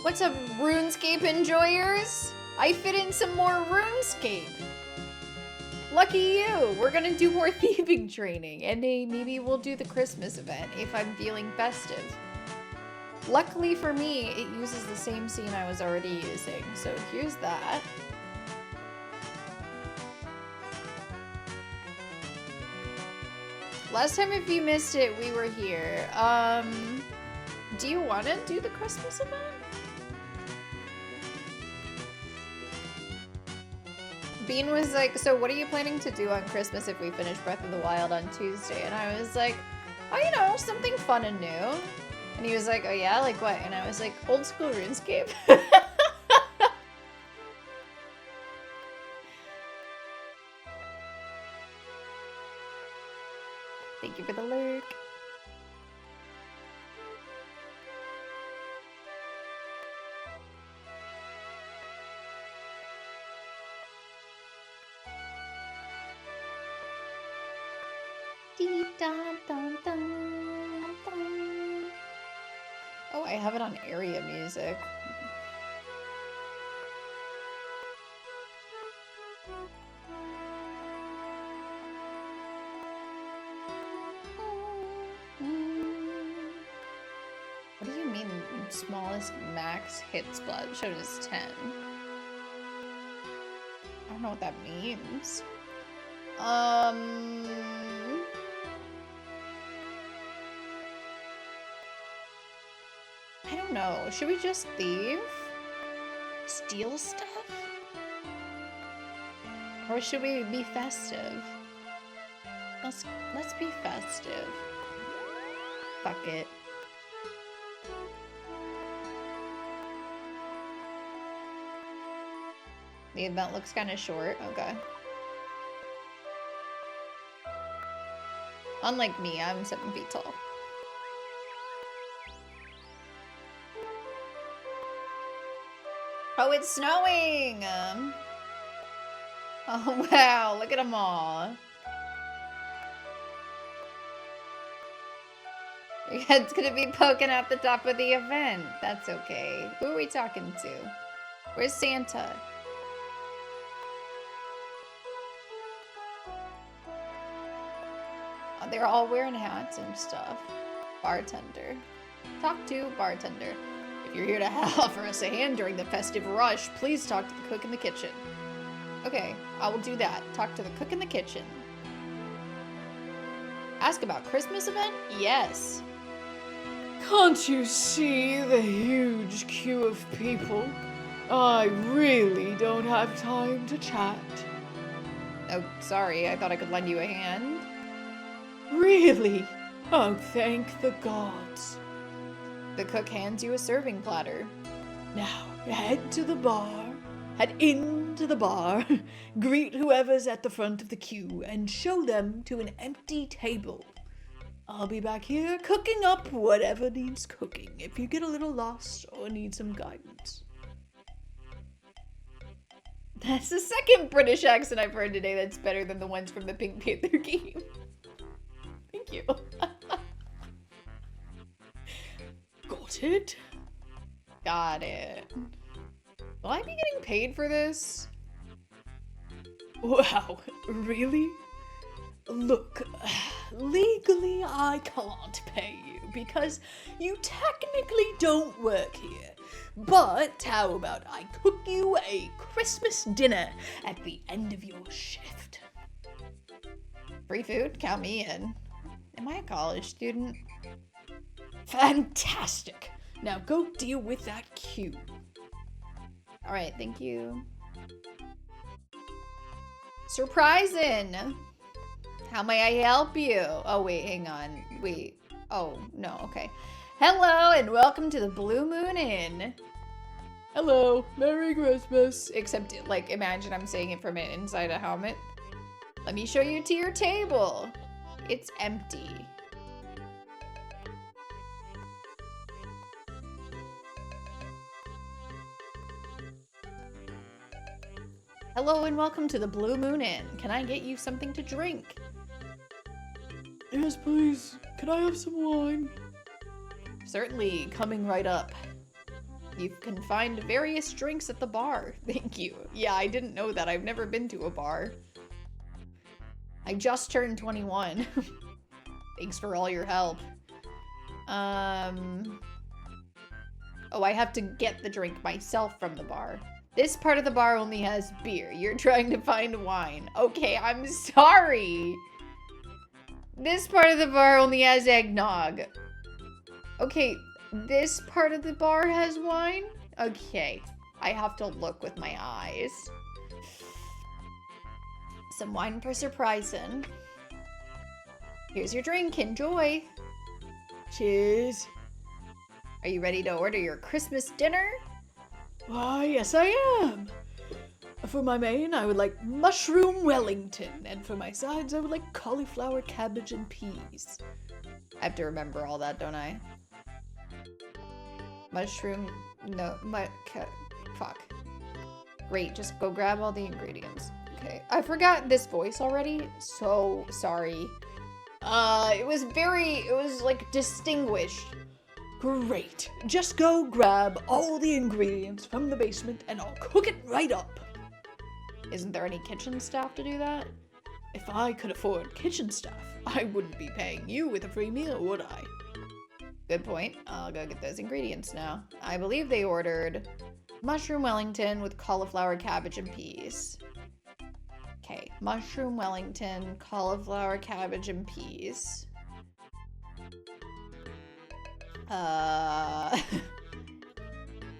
What's up, RuneScape enjoyers? I fit in some more RuneScape. Lucky you! We're gonna do more thieving training, and maybe we'll do the Christmas event if I'm feeling festive. Luckily for me, it uses the same scene I was already using, so here's that. Last time, if you missed it, we were here. Do you want to do the Christmas event? Bean was like, so what are you planning to do on Christmas if we finish Breath of the Wild on Tuesday? And I was like, oh, you know, something fun and new. And he was like, oh yeah, like what? And I was like, old school RuneScape. Thank you for the lurk. Oh, I have it on area music. What do you mean smallest max hit splat showed as 10? I don't know what that means. I don't know. Should we just thieve? Steal stuff? Or should we be festive? Let's be festive. Fuck it. The event looks kind of short. Okay. Unlike me, I'm 7 feet tall. Oh, it's snowing! Oh, wow. Look at them all. Your head's gonna be poking out the top of the event. That's okay. Who are we talking to? Where's Santa? Oh, they're all wearing hats and stuff. Bartender. Talk to bartender. If you're here to offer us a hand during the festive rush, please talk to the cook in the kitchen. Okay, I will do that. Talk to the cook in the kitchen. Ask about Christmas event? Yes. Can't you see the huge queue of people? I really don't have time to chat. Oh, sorry. I thought I could lend you a hand. Really? Oh, thank the gods. The cook hands you a serving platter. Now, head to the bar. Head into the bar. Greet whoever's at the front of the queue and show them to an empty table. I'll be back here cooking up whatever needs cooking if you get a little lost or need some guidance. That's the second British accent I've heard today that's better than the ones from the Pink Panther game. Thank you. Got it? Got it. Will I be getting paid for this? Wow, really? Look, legally I can't pay you because you technically don't work here. But how about I cook you a Christmas dinner at the end of your shift? Free food? Count me in. Am I a college student? Fantastic! Now go deal with that queue. Alright, thank you. Surprising! How may I help you? Oh, wait, hang on. Wait. Oh, no, okay. Hello, and welcome to the Blue Moon Inn. Hello, Merry Christmas. Except, like, imagine I'm saying it from inside a helmet. Let me show you to your table. It's empty. Hello and welcome to the Blue Moon Inn. Can I get you something to drink? Yes, please. Can I have some wine? Certainly, coming right up. You can find various drinks at the bar. Thank you. Yeah, I didn't know that. I've never been to a bar. I just turned 21. Thanks for all your help. Oh, I have to get the drink myself from the bar. This part of the bar only has beer. You're trying to find wine. Okay, I'm sorry. This part of the bar only has eggnog. Okay, this part of the bar has wine? Okay, I have to look with my eyes. Some wine for surprising. Here's your drink, enjoy. Cheers. Are you ready to order your Christmas dinner? Why, yes I am. For my main, I would like mushroom Wellington, and for my sides, I would like cauliflower, cabbage, and peas. I have to remember all that, don't I? Mushroom, no, fuck. Great, just go grab all the ingredients. Okay, I forgot this voice already, so sorry. It was like distinguished. Great. Just go grab all the ingredients from the basement and I'll cook it right up. Isn't there any kitchen staff to do that? If I could afford kitchen staff, I wouldn't be paying you with a free meal, would I? Good point. I'll go get those ingredients now. I believe they ordered mushroom Wellington with cauliflower, cabbage, and peas. Okay, mushroom Wellington, cauliflower, cabbage, and peas.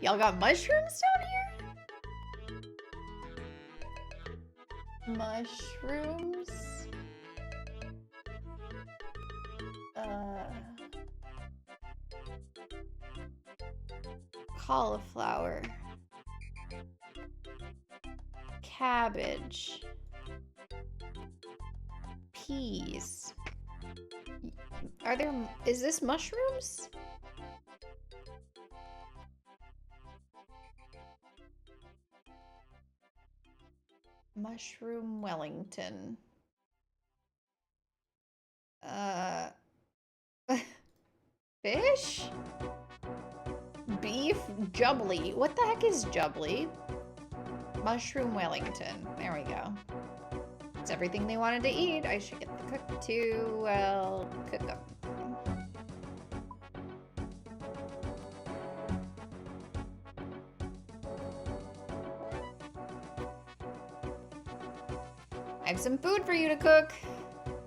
Y'all got mushrooms down here? Mushrooms? Cauliflower. Cabbage. Peas. Is this mushrooms? Mushroom Wellington. Fish? Beef jubbly. What the heck is jubbly? Mushroom Wellington. There we go. It's everything they wanted to eat. I should get the cook to, well, cook up. I have some food for you to cook.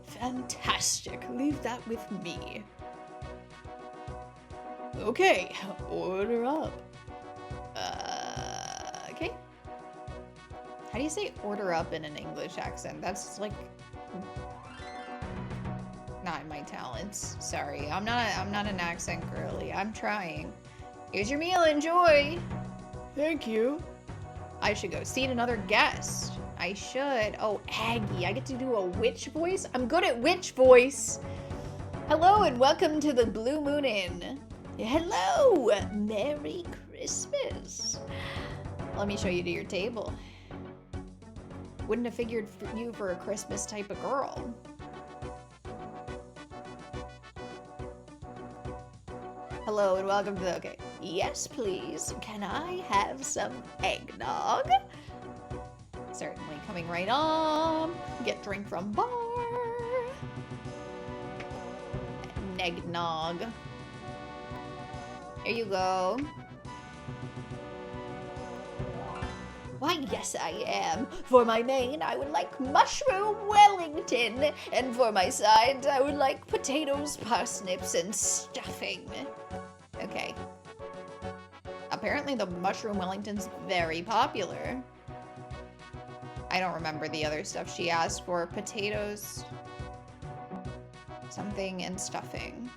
Fantastic. Leave that with me. Okay, order up. Okay. How do you say order up in an English accent? That's like not in my talents. Sorry. I'm not an accent girly. I'm trying. Here's your meal. Enjoy. Thank you. I should go seat another guest. I should. Oh, Aggie. I get to do a witch voice? I'm good at witch voice. Hello and welcome to the Blue Moon Inn. Hello. Merry Christmas. Let me show you to your table. Wouldn't have figured you for a Christmas type of girl. Hello and welcome to the... Okay. Yes, please. Can I have some eggnog? Certainly, coming right on. Get drink from bar. Eggnog. Here you go. Why, yes, I am. For my main, I would like mushroom Wellington. And for my sides, I would like potatoes, parsnips, and stuffing. Okay. Apparently the mushroom Wellington's very popular. I don't remember the other stuff she asked for. Potatoes, something, and stuffing.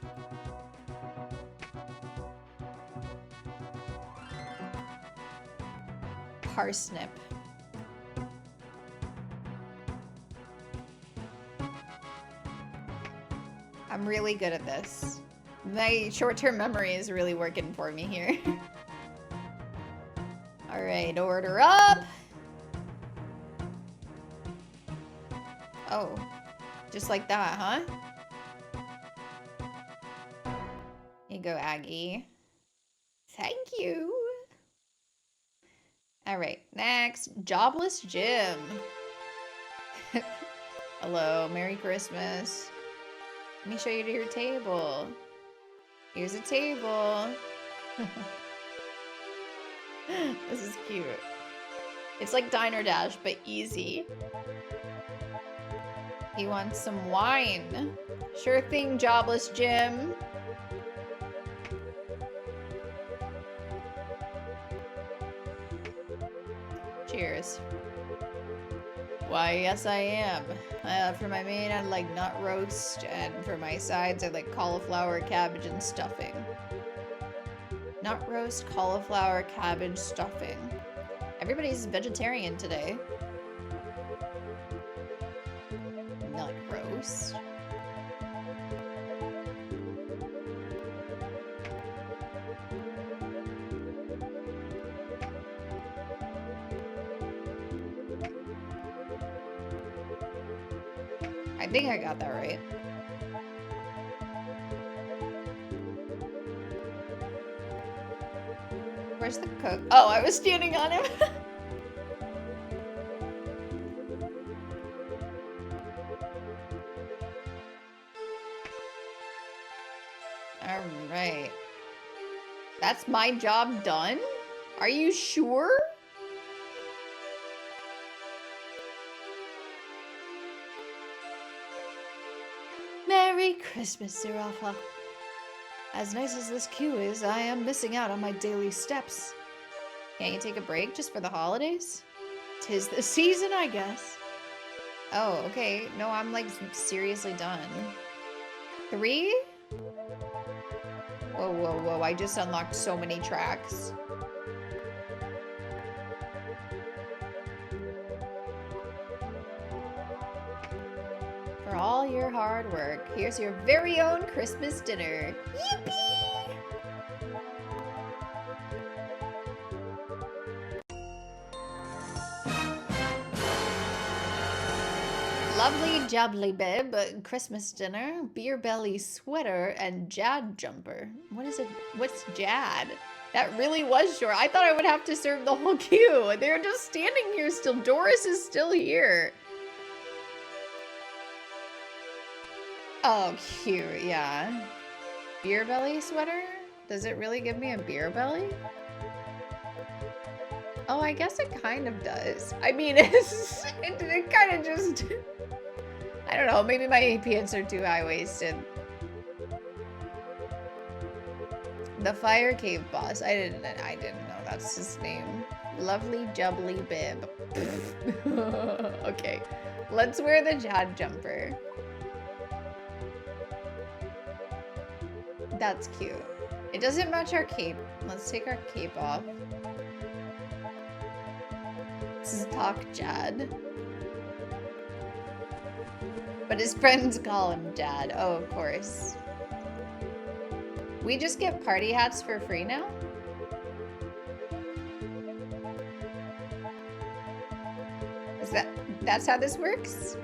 Parsnip. I'm really good at this. My short-term memory is really working for me here. All right, order up. Oh, just like that, huh? Here you go, Aggie. Thank you. Alright, next. Jobless Jim. Hello, Merry Christmas. Let me show you to your table. Here's a table. This is cute. It's like Diner Dash, but easy. He wants some wine. Sure thing, Jobless Jim. Cheers. Why, yes I am. For my main, I'd like nut roast, and for my sides, I'd like cauliflower, cabbage, and stuffing. Nut roast, cauliflower, cabbage, stuffing. Everybody's vegetarian today. Nut roast. I think I got that right. Where's the cook? Oh, I was standing on him. Alright. That's my job done? Are you sure? Merry Christmas, Zirafa. As nice as this queue is, I am missing out on my daily steps. Can't you take a break just for the holidays? 'Tis the season, I guess. Oh, okay. No, I'm like seriously done. 3? Whoa, whoa, whoa. I just unlocked so many tracks. For all your hard work, here's your very own Christmas dinner. Yippee! Lovely jubbly bib, Christmas dinner, beer belly sweater, and jad jumper. What is it? What's jad? That really was short. I thought I would have to serve the whole queue. They're just standing here still. Doris is still here. Oh, cute, yeah. Beer belly sweater? Does it really give me a beer belly? Oh, I guess it kind of does. I mean, it kind of just... I don't know, maybe my APNs are too high-waisted. The Fire Cave boss. I didn't know that's his name. Lovely jubbly bib. Okay, let's wear the jad jumper. That's cute. It doesn't match our cape. Let's take our cape off. This is Talk Jad. But his friends call him Jad. Oh, of course. We just get party hats for free now? That's how this works?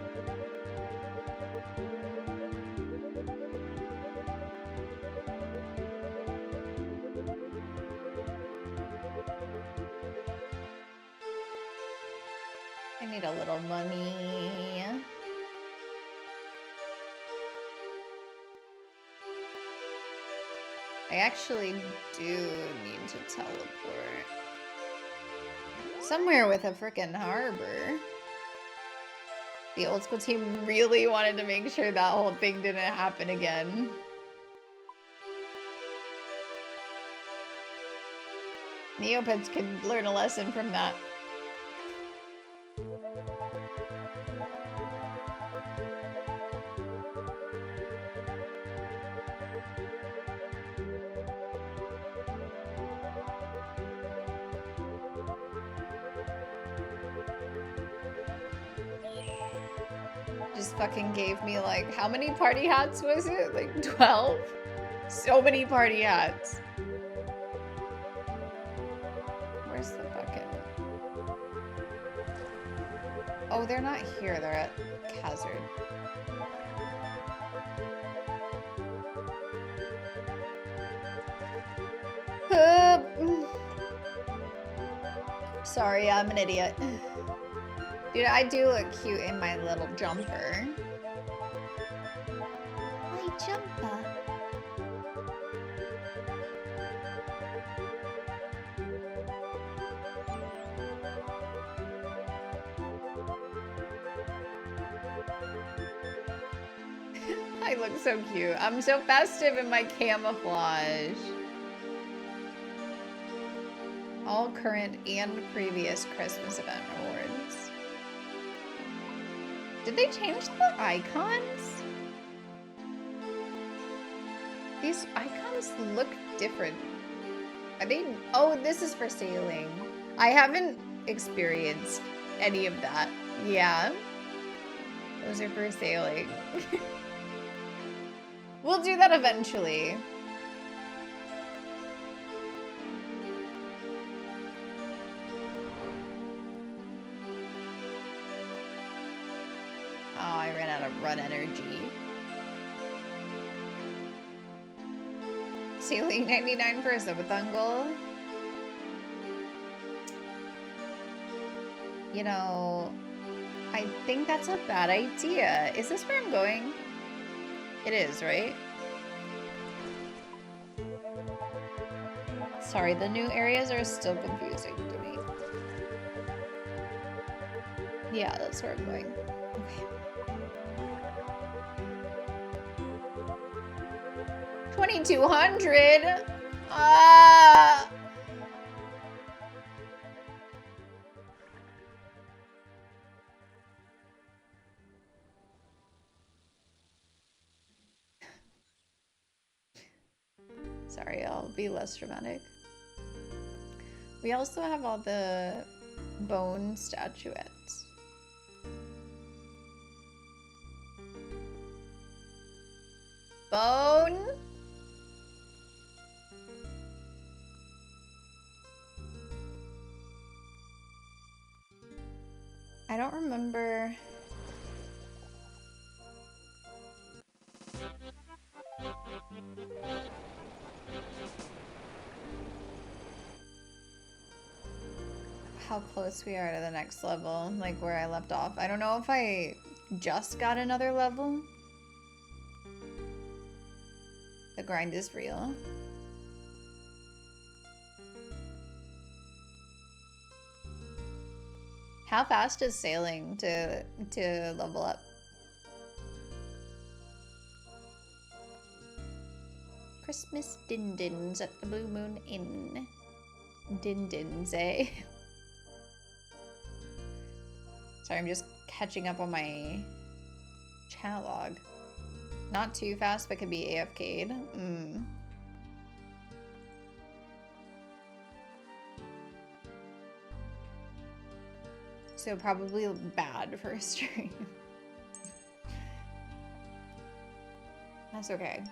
I need a little money. I actually do need to teleport. Somewhere with a frickin' harbor. The old school team really wanted to make sure that whole thing didn't happen again. Neopets could learn a lesson from that. Just fucking gave me like, how many party hats was it? Like 12? So many party hats. Where's the bucket? Oh, they're not here. They're at Hazard. Sorry, I'm an idiot. Dude, I do look cute in my little jumper. My jumper. I look so cute. I'm so festive in my camouflage. All current and previous Christmas event rewards. Did they change the icons? These icons look different. Are they? Oh, this is for sailing. I haven't experienced any of that. Yeah. Those are for sailing. We'll do that eventually. Oh, I ran out of run energy. Sailing 99 for a subathon goal. You know, I think that's a bad idea. Is this where I'm going? It is, right? Sorry, the new areas are still confusing to me. Yeah, that's where I'm going. Okay. 2200. Ah. Sorry, I'll be less dramatic. We also have all the bone statuettes. Bone? I don't remember. How close we are to the next level, like where I left off. I don't know if I just got another level. The grind is real. How fast is sailing to level up? Christmas din-dins at the Blue Moon Inn. Din-dins, eh? Sorry, I'm just catching up on my chat log. Not too fast, but could be AFK'd. So probably bad for a stream. That's okay.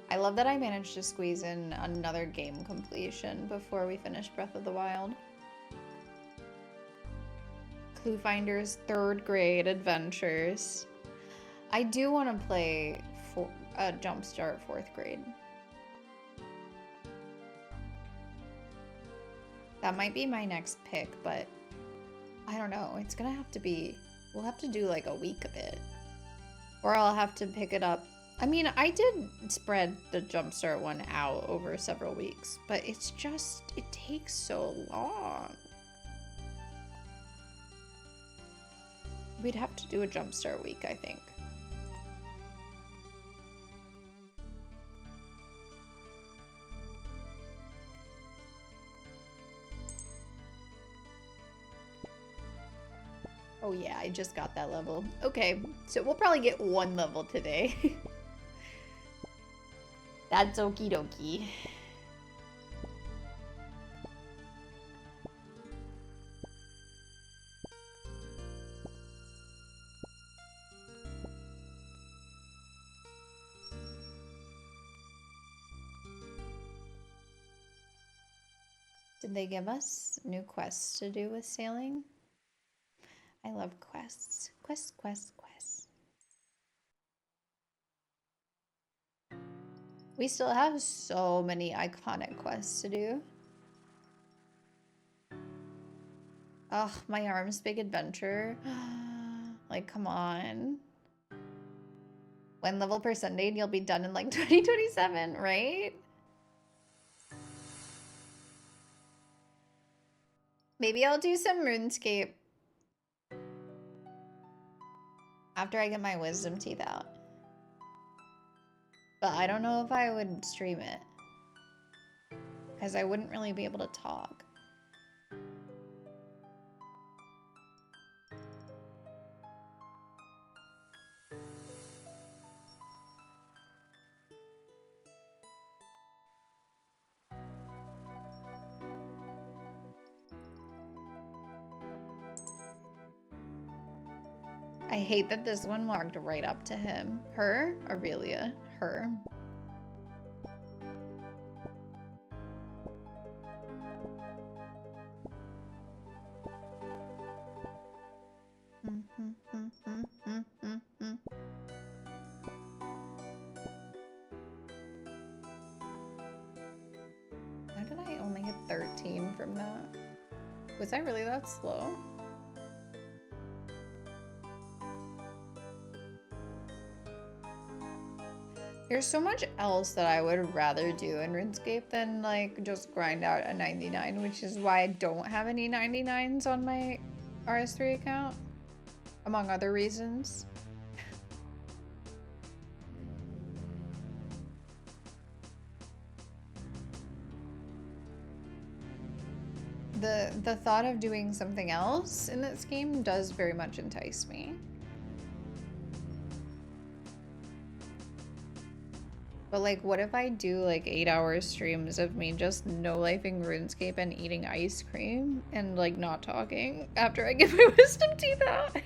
I love that I managed to squeeze in another game completion before we finish Breath of the Wild. Clue Finders 3rd grade adventures. I do want to play Jumpstart 4th grade. That might be my next pick, but I don't know. It's gonna have to be, we'll have to do like a week of it. Or I'll have to pick it up. I mean, I did spread the Jumpstart one out over several weeks, but it's just, it takes so long. We'd have to do a Jumpstart week, I think. Oh yeah, I just got that level. Okay, so we'll probably get 1 level today. That's okie dokie. Did they give us new quests to do with sailing? I love quests. Quests. We still have so many iconic quests to do. Ugh, my arms big adventure. Like, come on. When level percentage, you'll be done in like 2027, right? Maybe I'll do some RuneScape after I get my wisdom teeth out. But I don't know if I would stream it, because I wouldn't really be able to talk. I hate that this one walked right up to him. Her? Aurelia. Her. Why did I only get 13 from that? Was I really that slow? There's so much else that I would rather do in RuneScape than like just grind out a 99, which is why I don't have any 99s on my RS3 account, among other reasons. The thought of doing something else in this game does very much entice me. But like, what if I do like 8-hour streams of me just no-lifing RuneScape and eating ice cream and like not talking after I get my wisdom teeth out?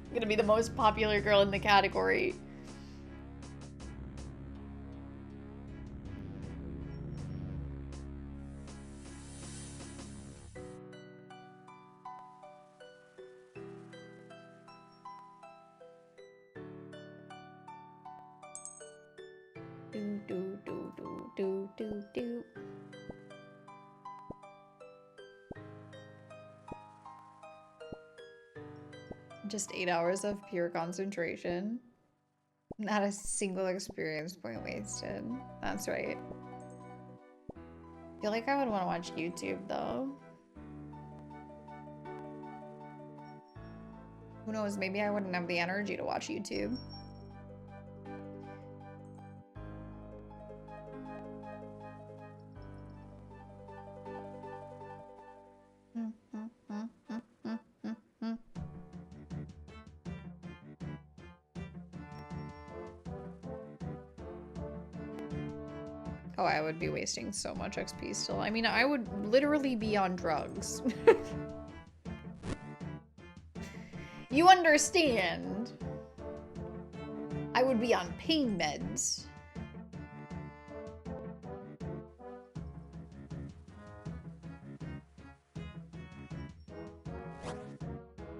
I'm gonna be the most popular girl in the category. Do do do do do do do. Just 8 hours of pure concentration. Not a single experience point wasted. That's right. I feel like I would want to watch YouTube though. Who knows, maybe I wouldn't have the energy to watch YouTube. Oh, I would be wasting so much XP still. I mean, I would literally be on drugs. You understand? I would be on pain meds.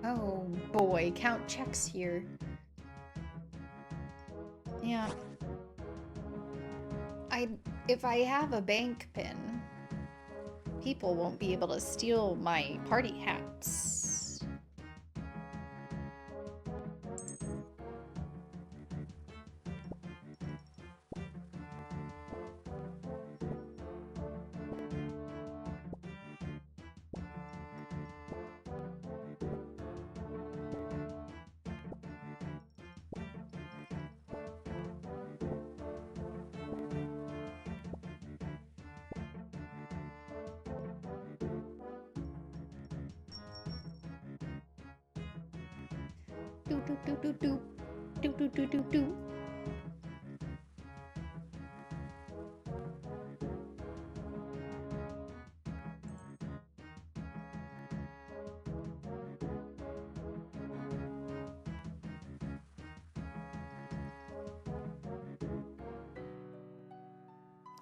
Oh boy, count checks here. Yeah. If I have a bank pin, people won't be able to steal my party hats. Do do do do do do do do do do.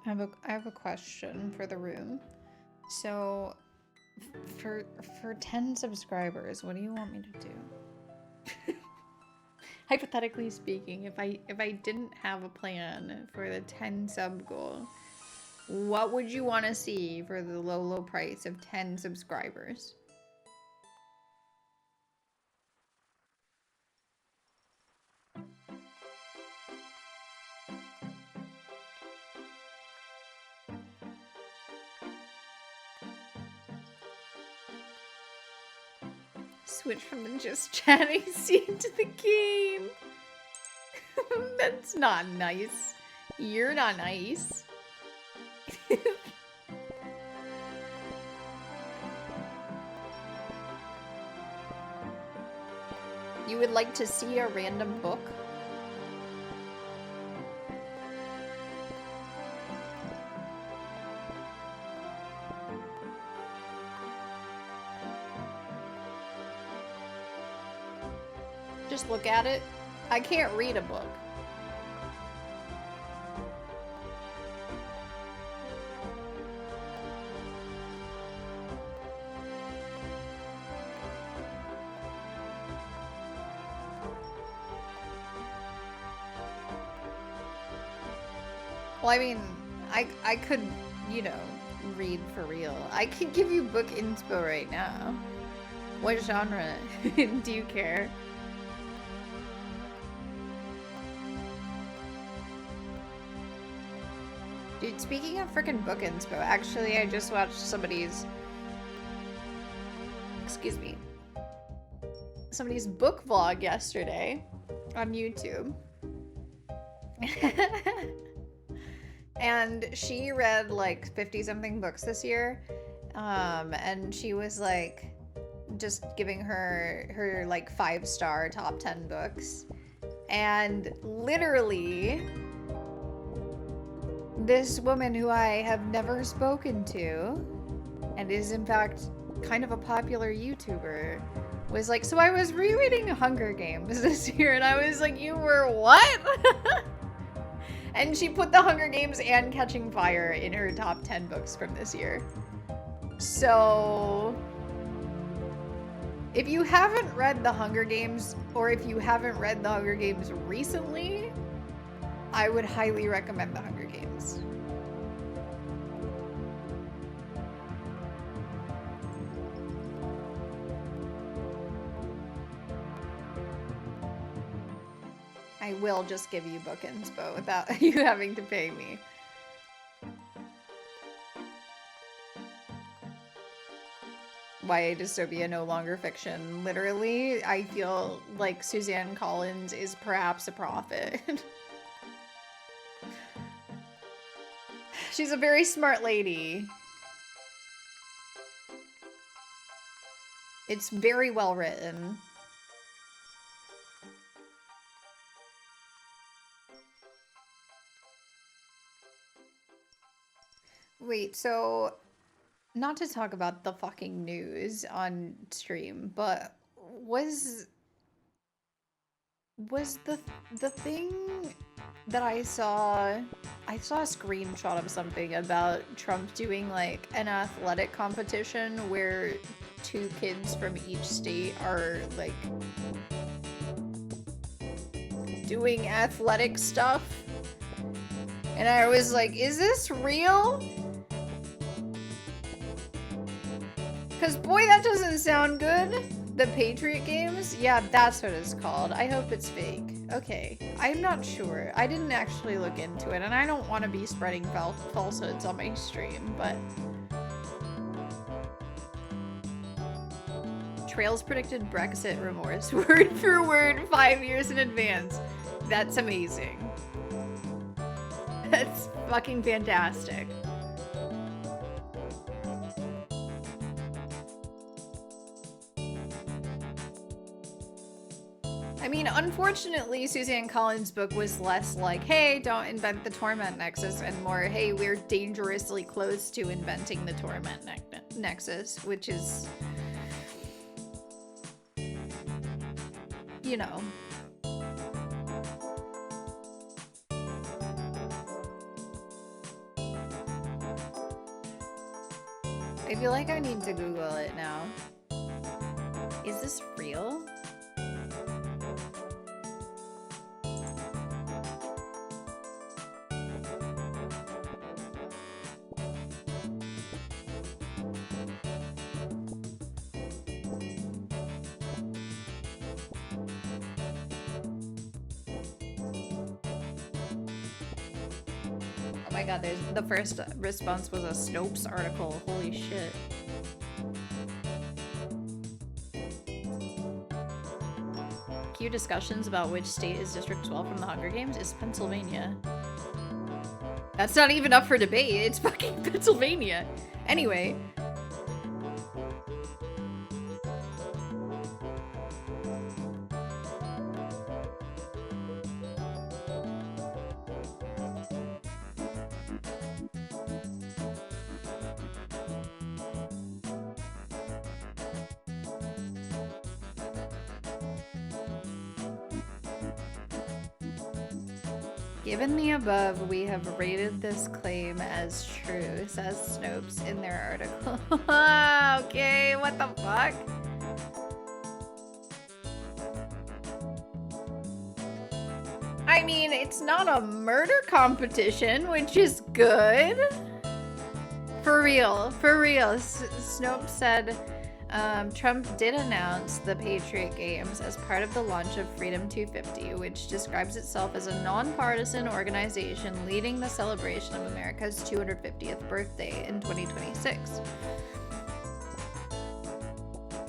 I have a question for the room. So, for 10 subscribers, what do you want me to do? Hypothetically speaking, if I didn't have a plan for the 10 sub goal, what would you want to see for the low price of 10 subscribers? Switch from the just chatting scene to the game. That's not nice. You're not nice. You would like to see a random book? Just look at it. I can't read a book. Well, I mean, I could, you know, read for real. I could give you book inspo right now. What genre do you care? Dude, speaking of freaking book inspo, actually, I just watched somebody's... Excuse me. Somebody's book vlog yesterday on YouTube. And she read like 50-something books this year. And she was like just giving her like 5-star top 10 books. And literally... this woman who I have never spoken to, and is in fact kind of a popular YouTuber, was like, so I was rereading Hunger Games this year, and I was like, you were what? And she put the Hunger Games and Catching Fire in her top 10 books from this year. So, if you haven't read the Hunger Games, or if you haven't read the Hunger Games recently, I would highly recommend the Hunger Games. I will just give you book inspo without you having to pay me. YA dystopia no longer fiction. Literally, I feel like Suzanne Collins is perhaps a prophet. She's a very smart lady. It's very well written. Wait, so not to talk about the fucking news on stream, but was the thing that I saw a screenshot of something about Trump doing like an athletic competition where 2 kids from each state are like doing athletic stuff. And I was like, is this real? Because boy, that doesn't sound good. The Patriot Games? Yeah, that's what it's called. I hope it's fake. Okay, I'm not sure. I didn't actually look into it, and I don't want to be spreading falsehoods on my stream, but... Trails predicted Brexit remorse, word for word, 5 years in advance. That's amazing. That's fucking fantastic. I mean, unfortunately, Suzanne Collins' book was less like, hey, don't invent the Torment Nexus, and more, hey, we're dangerously close to inventing the Torment Nexus, which is, you know. I feel like I need to Google it now. Is this real? god, there's the first response was a Snopes article. Holy shit. Cue discussions about which state is District 12 from the Hunger Games is Pennsylvania. That's not even up for debate. It's fucking Pennsylvania. Anyway. Given the above, we have rated this claim as true, says Snopes in their article. Okay, what the fuck? I mean, it's not a murder competition, which is good. For real, for real. Snopes said Trump did announce the Patriot Games as part of the launch of Freedom 250, which describes itself as a nonpartisan organization leading the celebration of America's 250th birthday in 2026.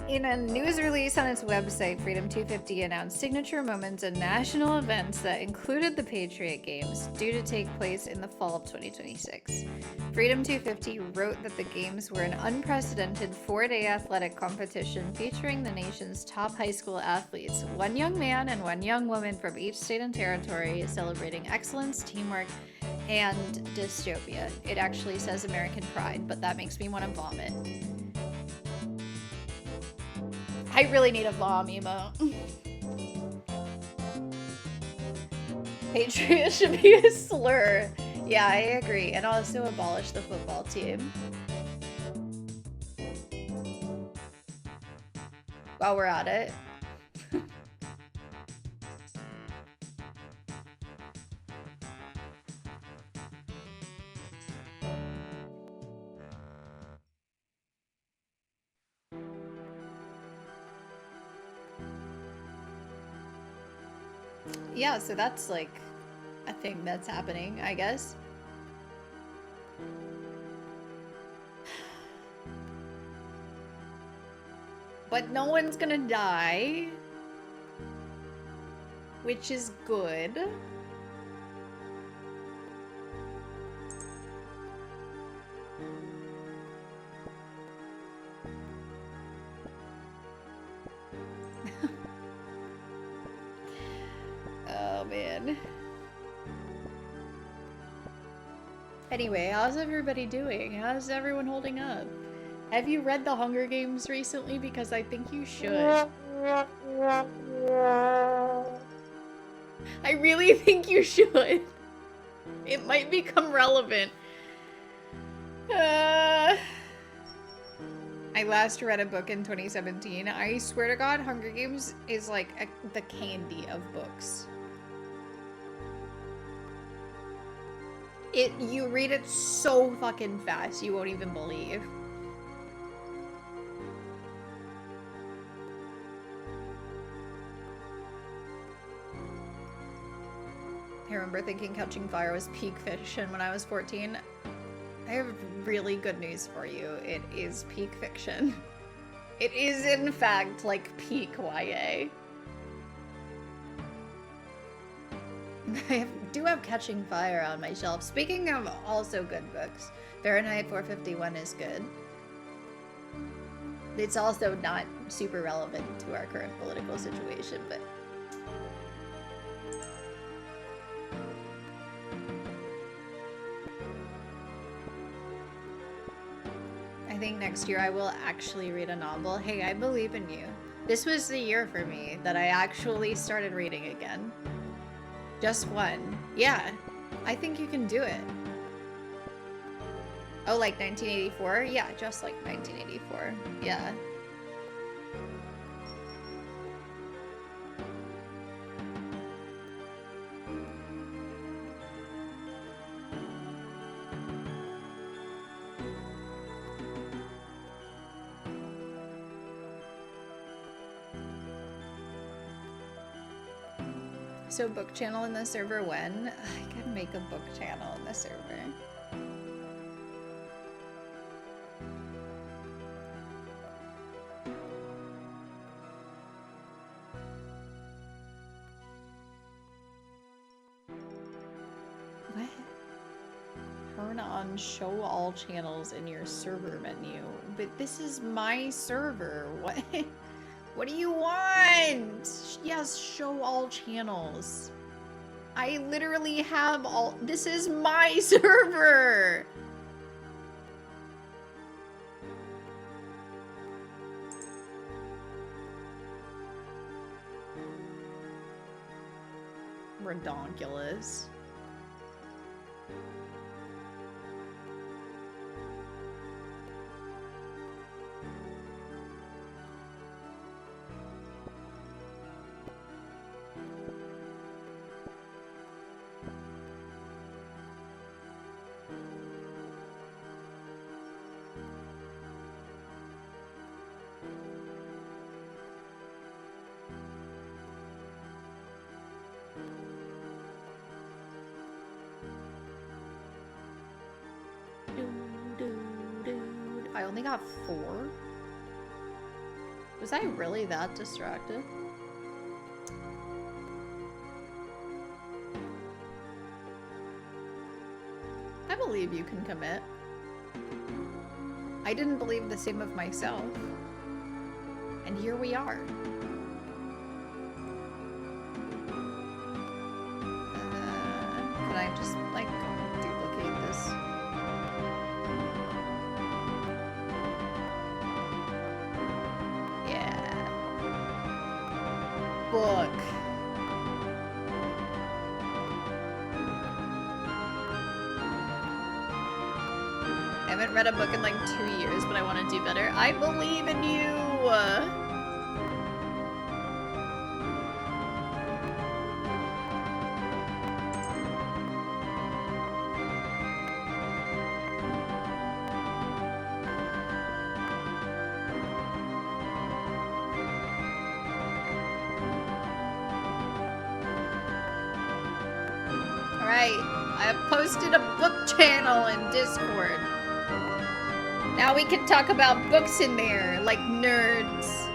In a news release on its website, Freedom 250 announced signature moments and national events that included the Patriot Games, due to take place in the fall of 2026. Freedom 250 wrote that the Games were an unprecedented 4-day athletic competition featuring the nation's top high school athletes, one young man and one young woman from each state and territory, celebrating excellence, teamwork, and dystopia. It actually says American pride, but that makes me want to vomit. I really need a vom emote. Patriot should be a slur. Yeah, I agree. And also abolish the football team. While we're at it. Yeah, so that's like a thing that's happening, I guess. But no one's gonna die, which is good. Oh man. Anyway, how's everybody doing? How's everyone holding up? Have you read The Hunger Games recently? Because I think you should. I really think you should. It might become relevant. I last read a book in 2017. I swear to God, Hunger Games is like the candy of books. You read it so fucking fast, you won't even believe. I remember thinking Catching Fire was peak fiction when I was 14. I have really good news for you. It is peak fiction. It is, in fact, like peak YA. I do have Catching Fire on my shelf. Speaking of also good books, Fahrenheit 451 is good. It's also not super relevant to our current political situation, but... I think next year I will actually read a novel. Hey, I believe in you. This was the year for me that I actually started reading again. Just one. Yeah, I think you can do it. Oh, like 1984? Yeah, just like 1984. Yeah. So book channel in the server when? I could make a book channel in the server. What? Turn on show all channels in your server menu. But this is my server. What? What do you want? Yes, show all channels. I literally have all. This is my server. Redonkulous. I only got 4? Was I really that distracted? I believe you can commit. I didn't believe the same of myself. And here we are. Could I just, like, duplicate this? Book. I haven't read a book in like 2 years, but I want to do better. I believe in you! I have posted a book channel in Discord. Now we can talk about books in there, like nerds.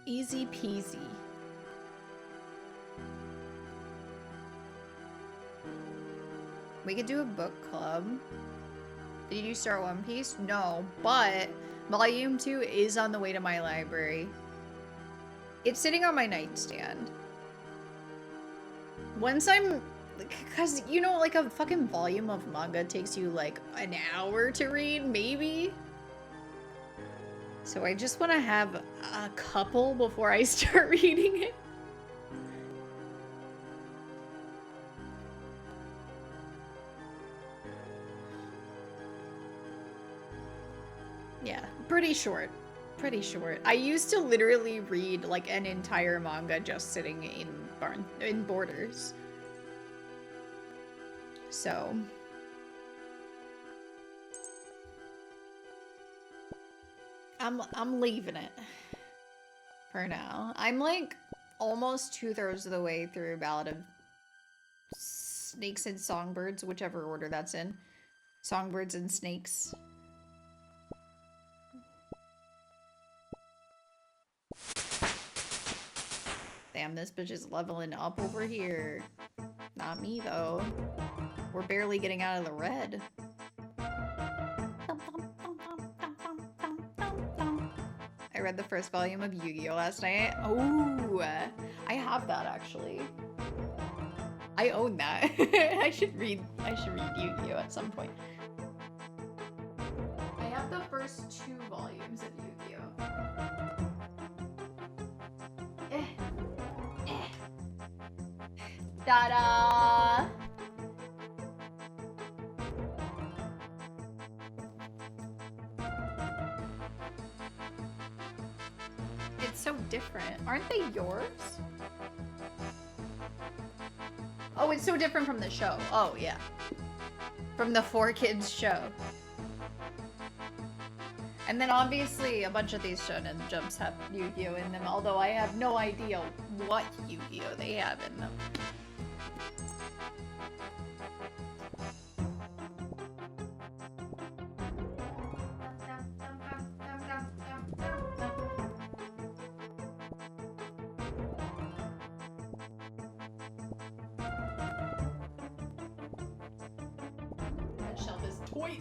Easy peasy. We could do a book club. Did you start One Piece? No, but Volume 2 is on the way to my library. It's sitting on my nightstand. Once I'm... Because, you know, like a fucking volume of manga takes you like an hour to read, maybe? So I just want to have a couple before I start reading it. Yeah, pretty short. Pretty short. I used to literally read like an entire manga just sitting in Borders. So I'm leaving it for now. I'm like almost 2/3 of the way through Ballad of Snakes and Songbirds, whichever order that's in. Songbirds and Snakes. Damn, this bitch is leveling up over here. Not me, though. We're barely getting out of the red. I read the first volume of Yu-Gi-Oh! Last night. Oh, I have that, actually. I own that. I should read Yu-Gi-Oh! At some point. I have the first 2 volumes of Yu-Gi-Oh! Ta-da! It's so different. Aren't they yours? Oh, it's so different from the show. Oh, yeah. From the 4Kids show. And then obviously a bunch of these shonen jumps have Yu-Gi-Oh in them, although I have no idea what Yu-Gi-Oh they have in them. That shelf is toy.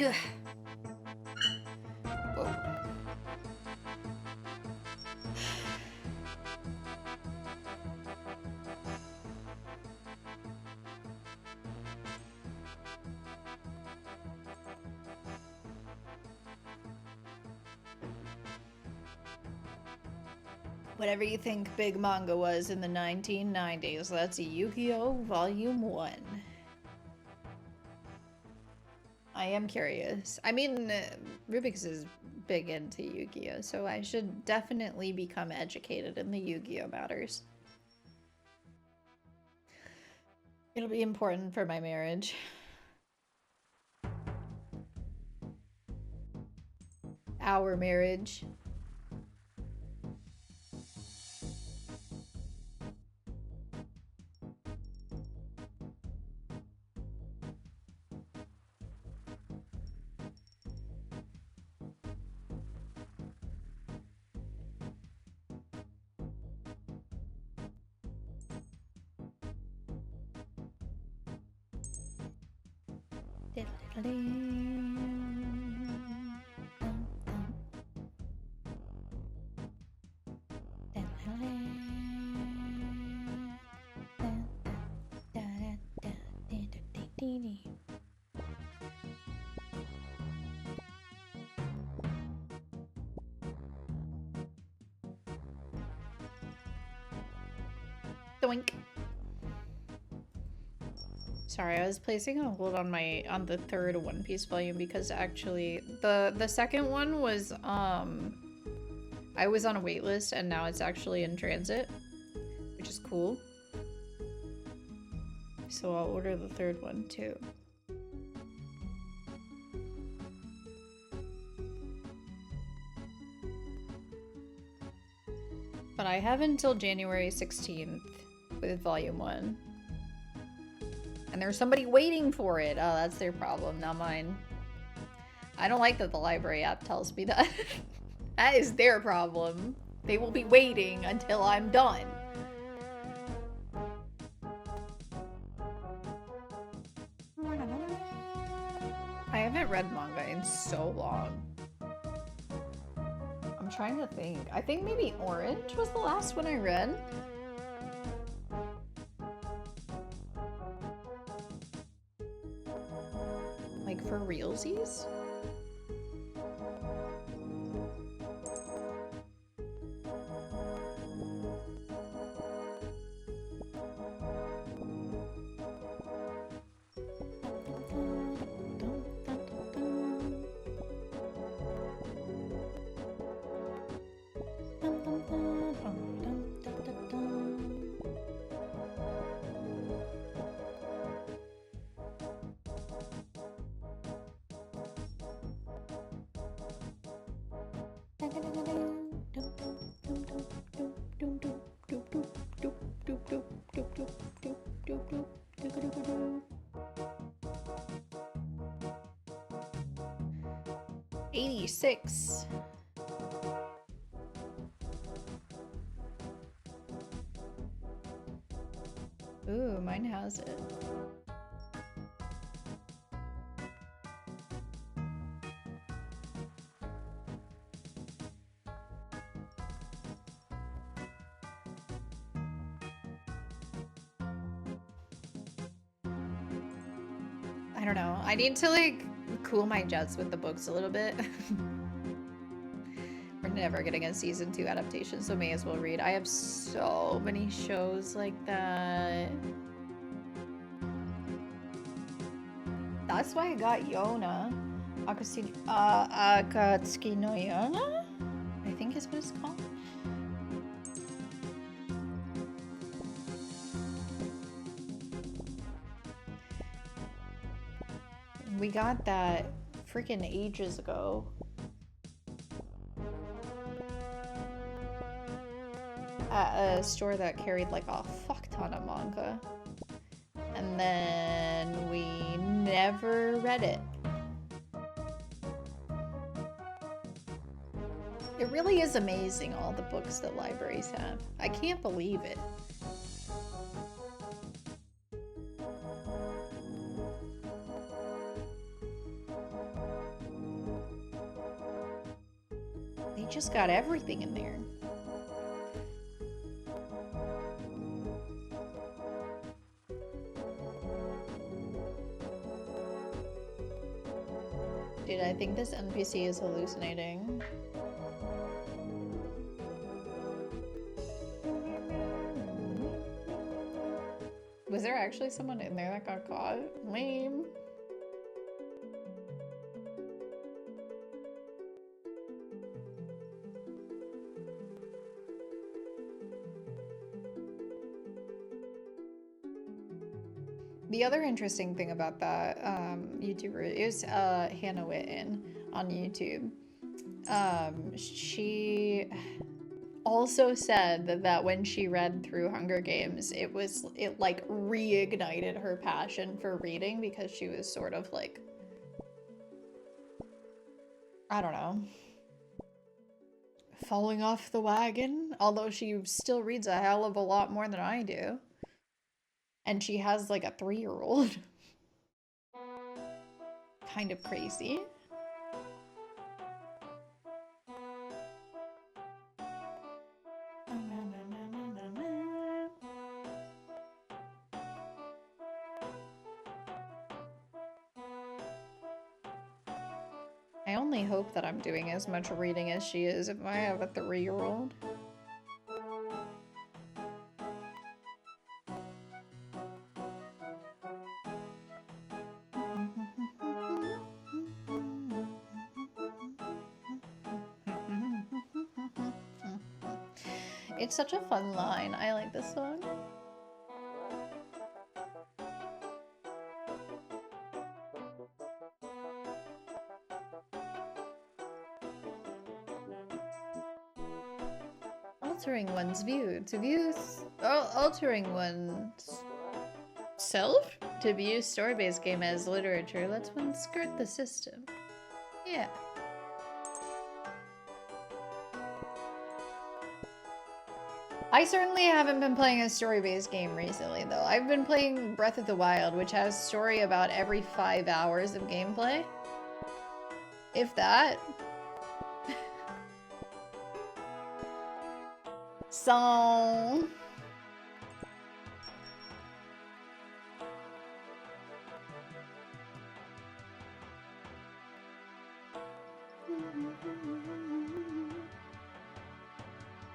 Ugh. Whoa. Whatever you think big manga was in the 1990s, that's Yu-Gi-Oh! Volume 1. I am curious. I mean, Rubik's is big into Yu-Gi-Oh! So I should definitely become educated in the Yu-Gi-Oh! matters. It'll be important for my marriage. Our marriage. Doink. Sorry, I was placing a hold on the third One Piece volume because actually the second one was I was on a wait list and now it's actually in transit, which is cool. So I'll order the third one too. But I have until January 16th with volume 1. And there's somebody waiting for it. Oh, that's their problem, not mine. I don't like that the library app tells me that. That is their problem. They will be waiting until I'm done. I haven't read manga in so long. I'm trying to think. I think maybe Orange was the last one I read. Like for realsies? '86. Ooh, mine has it. I don't know. I need to like cool my jets with the books a little bit. We're never getting a season 2 adaptation, so may as well read. I have so many shows like that. That's why I got Yona. Akatsuki no Yona? I think is what it's called. We got that freaking ages ago. At a store that carried like a fuck ton of manga. And then we never read it. It really is amazing all the books that libraries have. I can't believe it. They just got everything in there. Dude, I think this NPC is hallucinating. Was there actually someone in there that got caught? Lame. The other interesting thing about that YouTuber is Hannah Witten on YouTube. She also said that when she read through Hunger Games, it like reignited her passion for reading because she was sort of like, I don't know, falling off the wagon, although she still reads a hell of a lot more than I do. And she has like a 3-year-old. Kind of crazy. I only hope that I'm doing as much reading as she is if I have a 3-year-old. It's such a fun line. I like this song. Altering one's view. To view... altering one's self? To view story-based game as literature lets one skirt the system. Yeah. I certainly haven't been playing a story-based game recently, though. I've been playing Breath of the Wild, which has story about every 5 hours of gameplay. If that. So...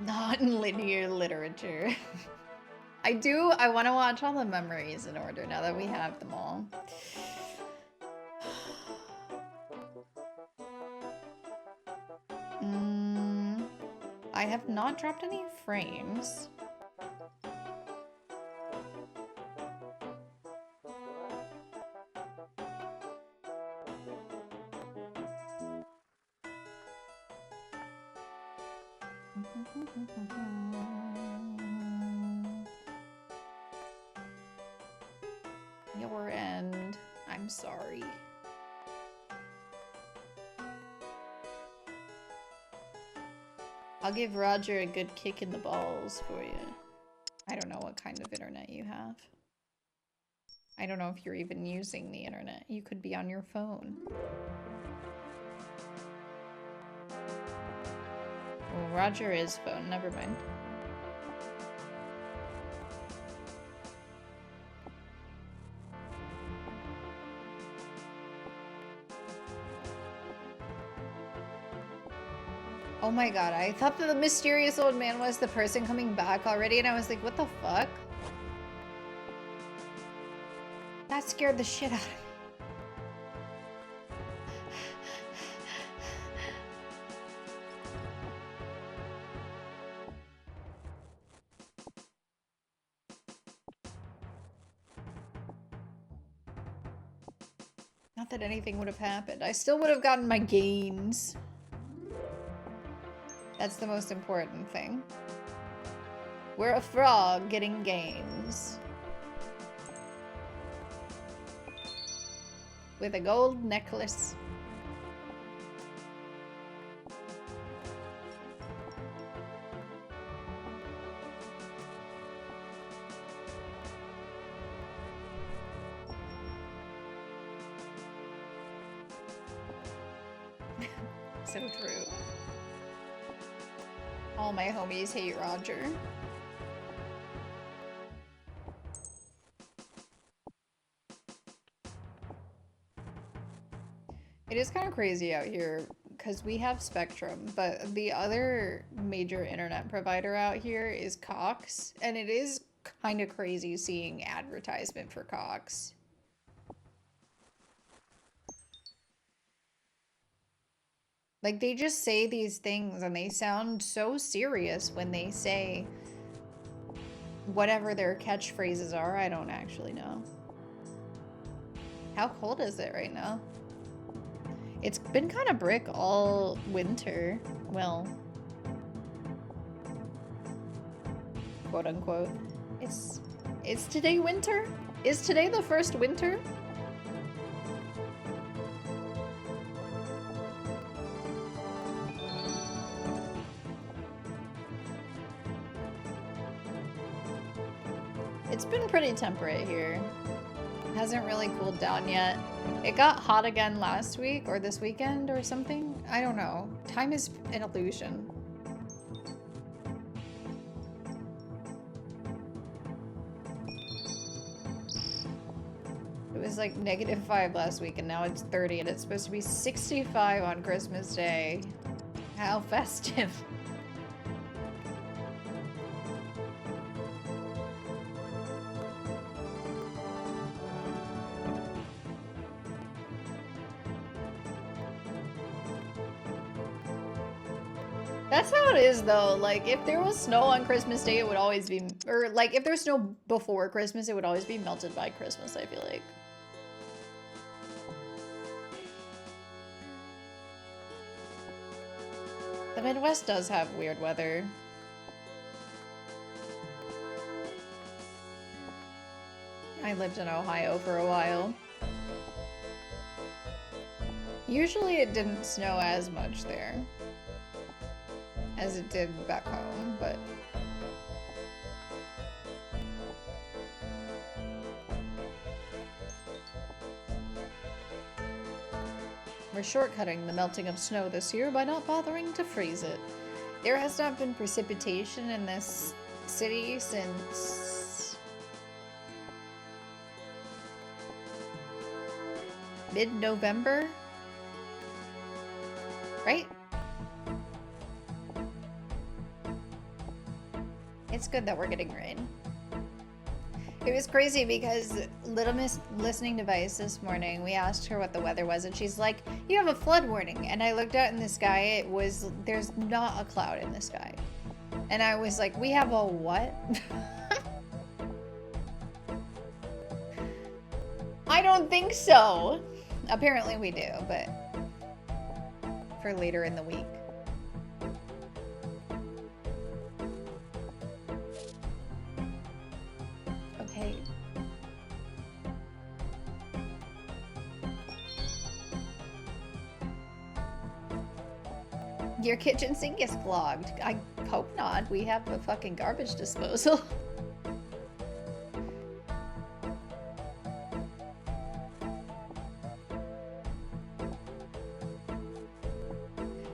non-linear literature. I want to watch all the memories in order now that we have them all. I have not dropped any frames. Your end. I'm sorry. I'll give Roger a good kick in the balls for you. I don't know what kind of internet you have. I don't know if you're even using the internet. You could be on your phone. Well, Roger is phone, never mind. Oh my god, I thought that the mysterious old man was the person coming back already, and I was like, what the fuck? That scared the shit out of me. Not that anything would have happened. I still would have gotten my gains. That's the most important thing. We're a frog getting gains. With a gold necklace. So true. All my homies hate Roger. It is kind of crazy out here because we have Spectrum, but the other major internet provider out here is Cox, and it is kind of crazy seeing advertisement for Cox. Like, they just say these things and they sound so serious when they say whatever their catchphrases are. I don't actually know. How cold is it right now? It's been kind of brick all winter. Well, quote unquote. Is today winter? Is today the first winter? It's been pretty temperate here. Hasn't really cooled down yet. It got hot again last week or this weekend or something. I don't know. Time is an illusion. It was like -5 last week and now it's 30 and it's supposed to be 65 on Christmas Day. How festive. That's how it is, though. Like, if there was snow on Christmas Day, it would always be... Or, like, if there's snow before Christmas, it would always be melted by Christmas, I feel like. The Midwest does have weird weather. I lived in Ohio for a while. Usually it didn't snow as much there as it did back home, but we're shortcutting the melting of snow this year by not bothering to freeze it. There has not been precipitation in this city since mid-November, right? It's good that we're getting rain. It was crazy because Little Miss listening device this morning, we asked her what the weather was and she's like, you have a flood warning. And I looked out in the sky, there's not a cloud in the sky. And I was like, we have a what? I don't think so. Apparently we do, but for later in the week. Okay. Your kitchen sink is clogged. I hope not. We have a fucking garbage disposal.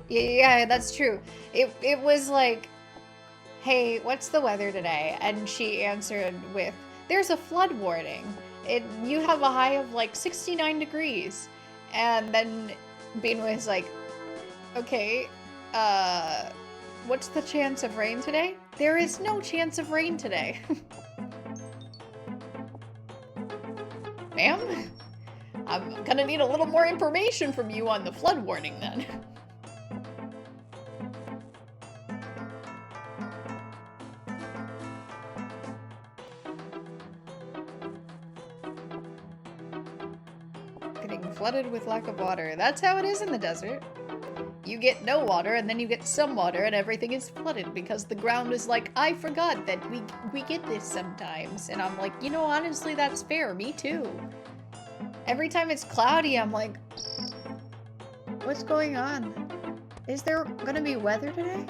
Yeah, that's true. It was like, hey, what's the weather today? And she answered with, there's a flood warning. You have a high of like 69 degrees. And then Bean was like, okay, what's the chance of rain today? There is no chance of rain today. Ma'am, I'm gonna need a little more information from you on the flood warning then. Getting flooded with lack of water. That's how it is in the desert. You get no water, and then you get some water, and everything is flooded because the ground is like, I forgot that we get this sometimes. And I'm like, you know, honestly, that's fair. Me too. Every time it's cloudy, I'm like, what's going on? Is there gonna be weather today?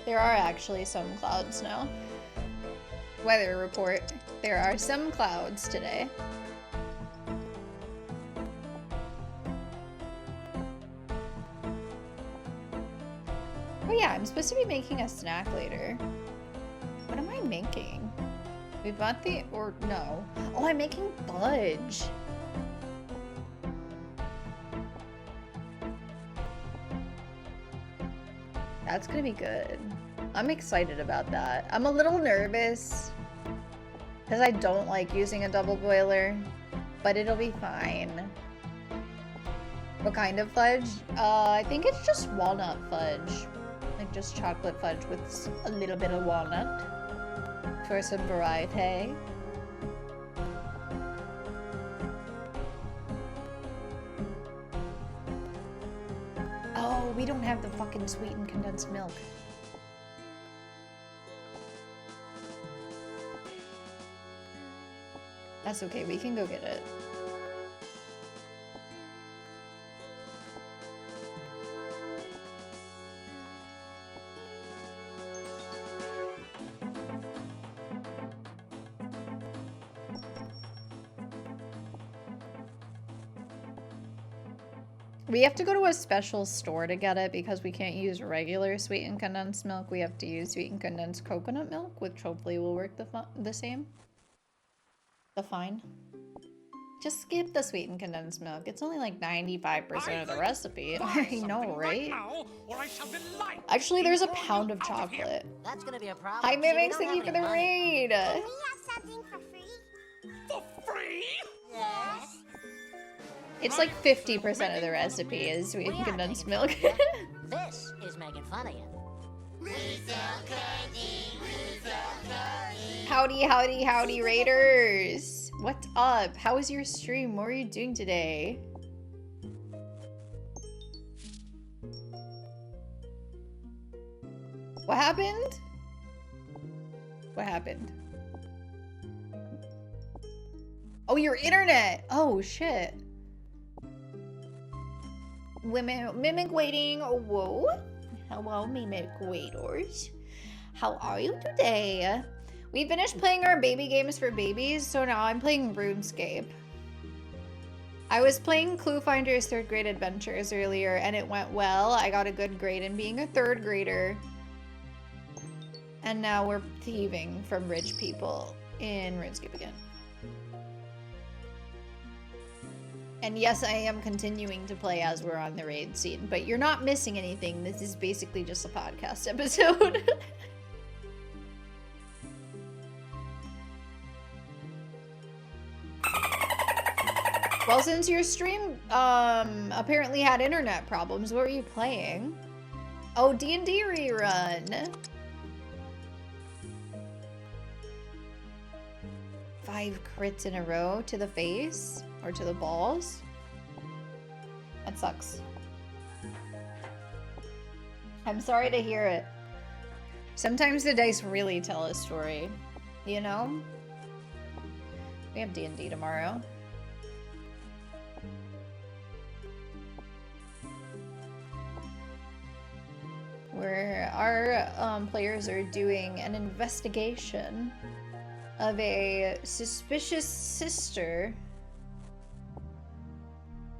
There are actually some clouds now. Weather report. There are some clouds today. Oh yeah, I'm supposed to be making a snack later. What am I making? We bought the, or no. Oh, I'm making fudge. That's gonna be good. I'm excited about that. I'm a little nervous because I don't like using a double boiler, but it'll be fine. What kind of fudge? I think it's just walnut fudge. Like just chocolate fudge with a little bit of walnut for some variety. Oh, we don't have the fucking sweetened condensed milk. That's okay, we can go get it. We have to go to a special store to get it because we can't use regular sweetened condensed milk. We have to use sweetened condensed coconut milk, which hopefully will work the same. The fine. Just skip the sweetened condensed milk. It's only like 95% of the recipe. I know, right? Actually, there's a pound of chocolate. That's gonna be a problem. Hi, Mimic, thank you for the raid. Can we have something for free? For free? Yes. It's like 50% of the recipe is sweetened condensed milk. This is making fun of you. Howdy, howdy, howdy, raiders! What's up? How was your stream? What were you doing today? What happened? What happened? Oh, your internet! Oh, shit. Mimic waiting. Whoa. Hello, Mimic waiters. How are you today? We finished playing our baby games for babies, so now I'm playing RuneScape. I was playing Clue Finder's 3rd grade adventures earlier, and it went well. I got a good grade in being a 3rd grader. And now we're thieving from rich people in RuneScape again. And yes, I am continuing to play as we're on the raid scene, but you're not missing anything. This is basically just a podcast episode. Well, since your stream apparently had internet problems, what were you playing? Oh, D&D rerun. 5 crits in a row to the face or to the balls. That sucks. I'm sorry to hear it. Sometimes the dice really tell a story, you know? We have D&D tomorrow. Where our players are doing an investigation of a suspicious sister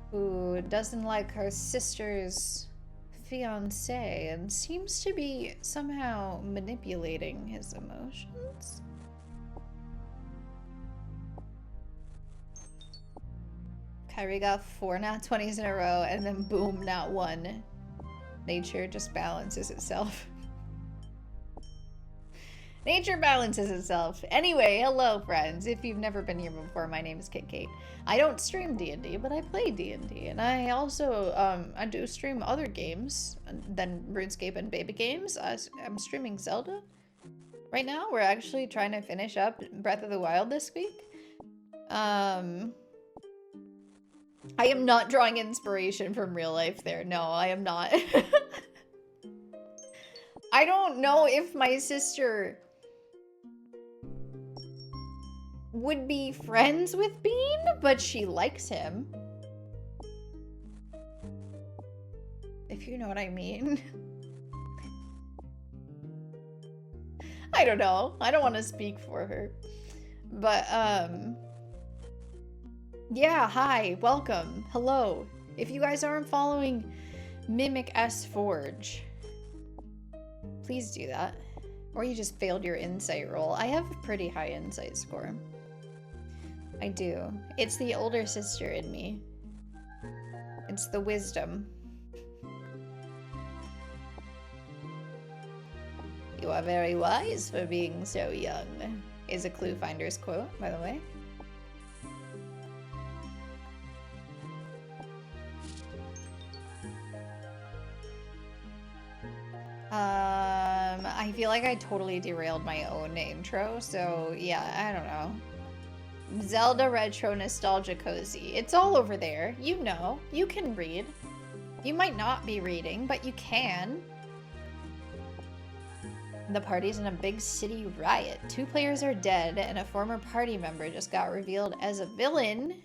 who doesn't like her sister's fiancé and seems to be somehow manipulating his emotions. Kyrie got 4 nat 20s in a row and then boom, nat 1. Nature just balances itself. Nature balances itself. Anyway, hello friends. If you've never been here before, my name is Kate. I don't stream D&D, but I play D&D, and I also I do stream other games than RuneScape and baby games. I'm streaming Zelda right now. We're actually trying to finish up Breath of the Wild this week. I am not drawing inspiration from real life there. No, I am not. I don't know if my sister would be friends with Bean, but she likes him. If you know what I mean. I don't know. I don't want to speak for her. But, yeah, hi, welcome, hello. If you guys aren't following Mimic S Forge, please do that. Or you just failed your insight roll. I have a pretty high insight score. I do. It's the older sister in me. It's the wisdom. You are very wise for being so young, is a Clue Finder's quote, by the way. I feel like I totally derailed my own intro, so yeah, I don't know. Zelda Retro Nostalgia Cozy. It's all over there. You know. You can read. You might not be reading, but you can. The party's in a big city riot. 2 players are dead, and a former party member just got revealed as a villain.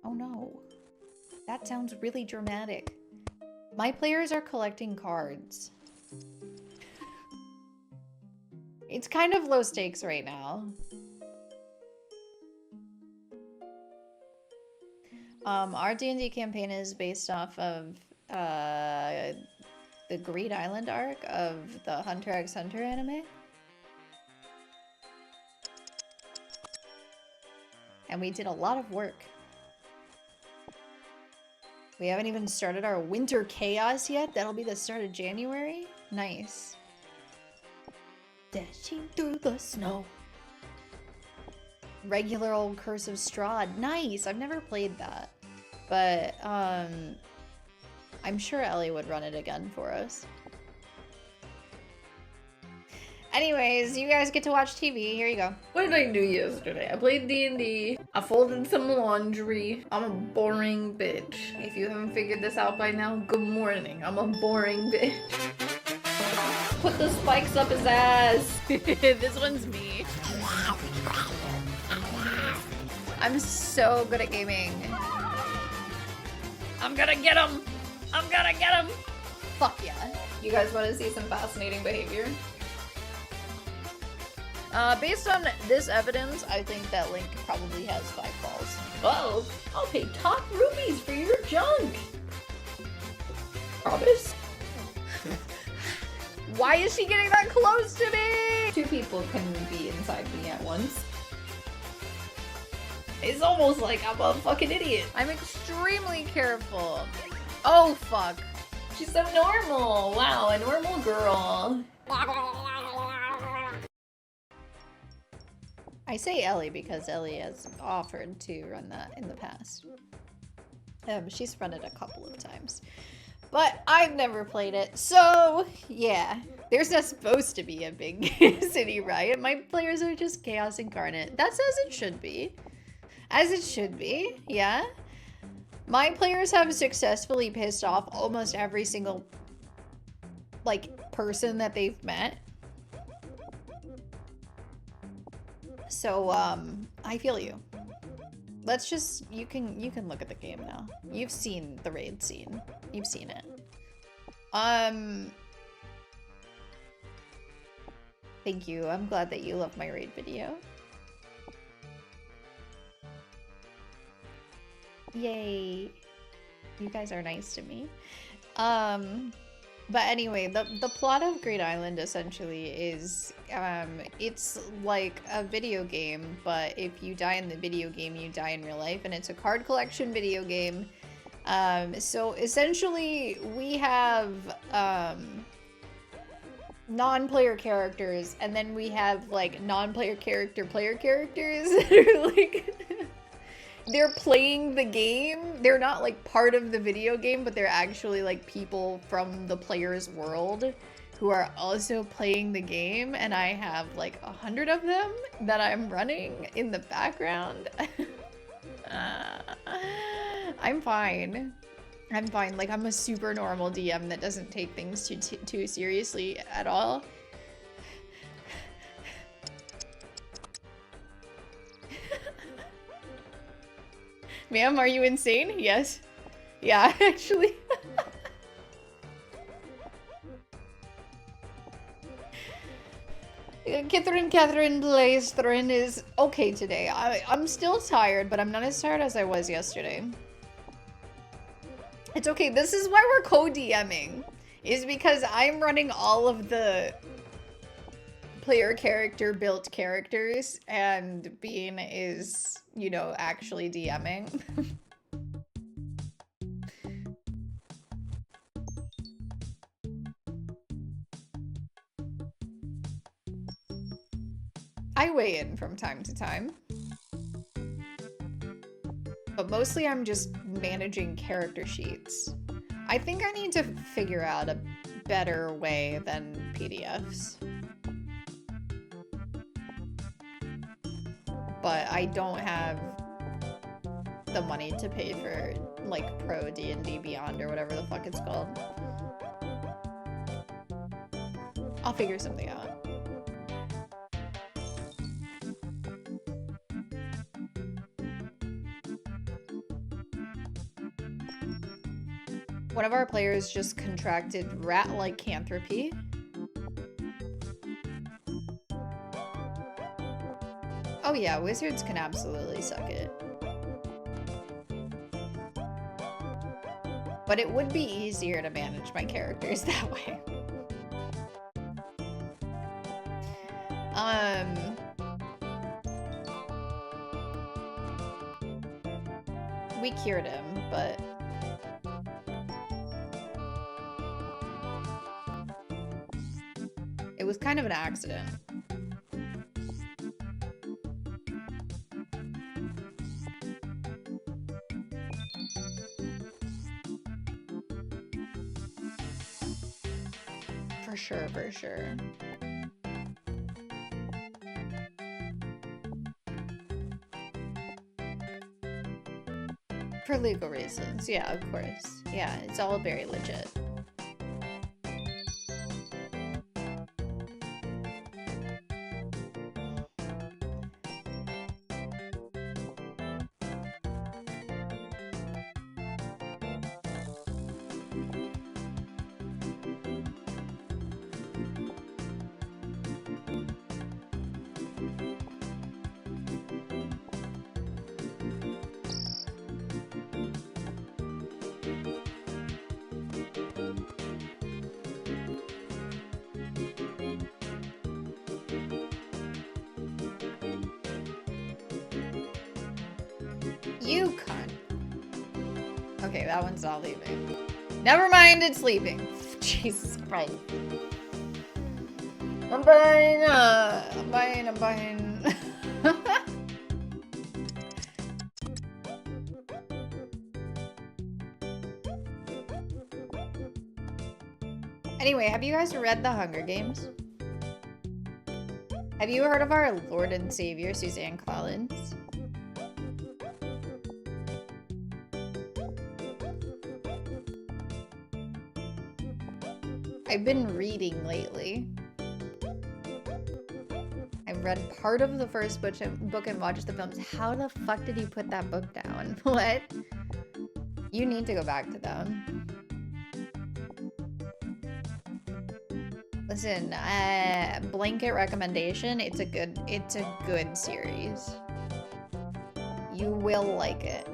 Oh no. That sounds really dramatic. My players are collecting cards. It's kind of low stakes right now. Our D&D campaign is based off of the Greed Island arc of the Hunter x Hunter anime. And we did a lot of work. We haven't even started our winter chaos yet. That'll be the start of January. Nice. Dashing through the snow. Regular old Curse of Strahd. Nice! I've never played that. But, I'm sure Ellie would run it again for us. Anyways, you guys get to watch TV. Here you go. What did I do yesterday? I played D&D. I folded some laundry. I'm a boring bitch. If you haven't figured this out by now, good morning. I'm a boring bitch. Put the spikes up his ass. This one's me. I'm so good at gaming. I'm gonna get him! I'm gonna get him! Fuck yeah. You guys want to see some fascinating behavior? Based on this evidence, I think that Link probably has 5 balls. Oh, I'll pay top rubies for your junk. Promise? Why is she getting that close to me? 2 people can be inside me at once. It's almost like I'm a fucking idiot. I'm extremely careful. Oh, fuck. She's so normal. Wow, a normal girl. I say Ellie because Ellie has offered to run that in the past. She's run it a couple of times. But I've never played it, so yeah. There's not supposed to be a big city riot. My players are just chaos incarnate. That's as it should be. As it should be, yeah. My players have successfully pissed off almost every single, like, person that they've met. So, I feel you. Let's just, you can look at the game now. You've seen the raid scene. You've seen it. Thank you. I'm glad that you love my raid video. Yay. You guys are nice to me. But anyway, the plot of Great Island essentially is, it's like a video game, but if you die in the video game, you die in real life, and it's a card collection video game. So essentially, we have, non-player characters, and then we have like non-player player characters that are like they're playing the game. They're not like part of the video game, but they're actually like people from the player's world who are also playing the game, and I have like 100 of them that I'm running in the background. I'm fine. I'm fine. Like, I'm a super normal DM that doesn't take things too seriously at all. Ma'am, are you insane? Yes. Yeah, actually. Catherine Blaistrin is okay today. I'm still tired, but I'm not as tired as I was yesterday. It's okay. This is why we're co-DMing. Is because I'm running all of the player character built characters, and Bean is, you know, actually DMing. I weigh in from time to time. But mostly I'm just managing character sheets. I think I need to figure out a better way than PDFs. But I don't have the money to pay for, like, Pro D&D Beyond or whatever the fuck it's called. I'll figure something out. One of our players just contracted rat-like lycanthropy. Oh yeah, wizards can absolutely suck it. But it would be easier to manage my characters that way. We cured him, but... it was kind of an accident. For sure, for sure. For legal reasons, yeah, of course. Yeah, it's all very legit. You cunt. Okay, that one's not leaving. Never mind, it's leaving. Jesus Christ. I'm buying. Anyway, have you guys read The Hunger Games? Have you heard of our Lord and Savior, Suzanne Collins? I've been reading lately. I've read part of the first book and watched the films. How the fuck did you put that book down? What? You need to go back to them. Listen, blanket recommendation. It's a good series. You will like it.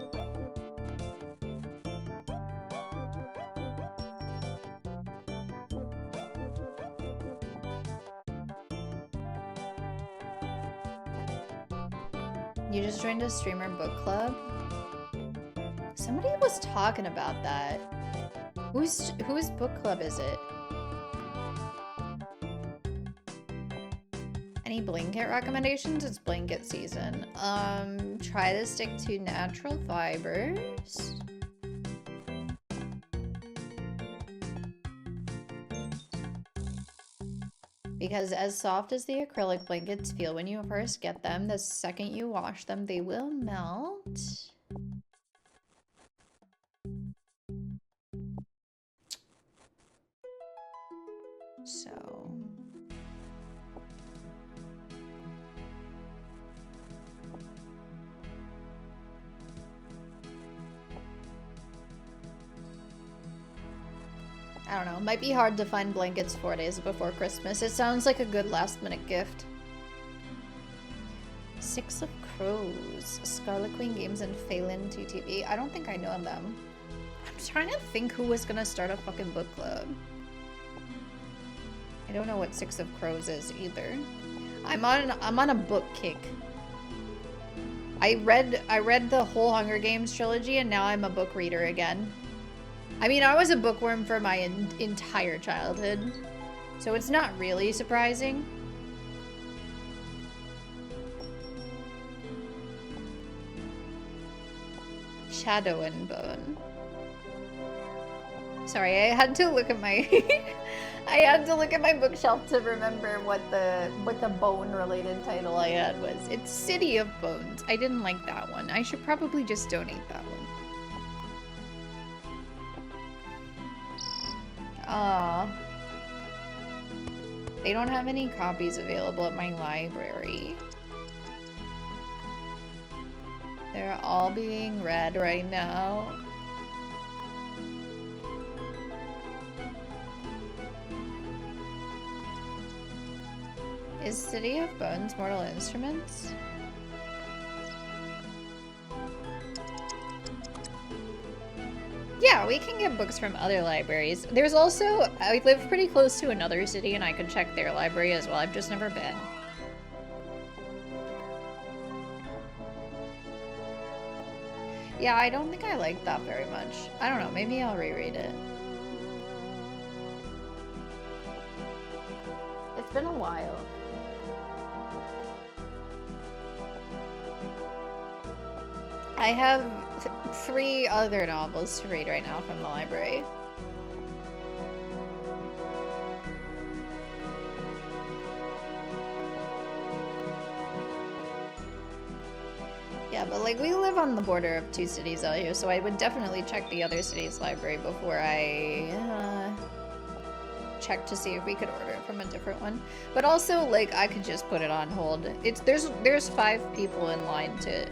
You just joined a streamer book club? Somebody was talking about that. Whose book club is it? any blanket recommendations? It's blanket season. Try to stick to natural fibers. Because as soft as the acrylic blankets feel when you first get them, the second you wash them, they will melt. So... I don't know, it might be hard to find blankets 4 days before Christmas. It sounds like a good last-minute gift. Six of Crows, Scarlet Queen Games, and Phelan 2TV. I don't think I know them. I'm trying to think who was gonna start a fucking book club. I don't know what Six of Crows is either. I'm on a book kick. I read the whole Hunger Games trilogy, and now I'm a book reader again. I mean, I was a bookworm for my entire childhood, so it's not really surprising. Shadow and Bone. Sorry, I had to look at my I had to look at my bookshelf to remember what the bone-related title I had was. It's City of Bones. I didn't like that one. I should probably just donate that one. They don't have any copies available at my library. They're all being read right now. Is City of Bones Mortal Instruments? Yeah, we can get books from other libraries. There's also, I live pretty close to another city and I could check their library as well. I've just never been. Yeah, I don't think I like that very much. I don't know, maybe I'll reread it. It's been a while. I have 3 other novels to read right now from the library. Yeah, but like we live on the border of 2 cities out here, so I would definitely check the other city's library before I check to see if we could order it from a different one. But also, like, I could just put it on hold. There's 5 people in line to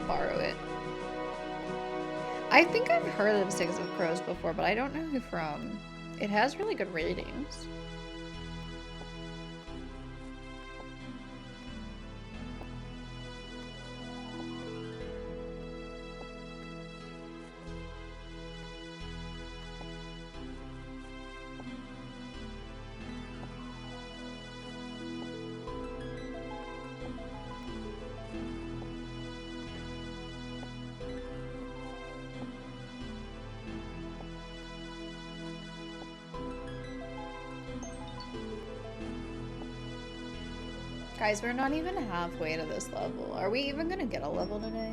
borrow it. I think I've heard of Six of Crows before, but I don't know who from. It has really good ratings. Guys, we're not even halfway to this level. Are we even gonna get a level today?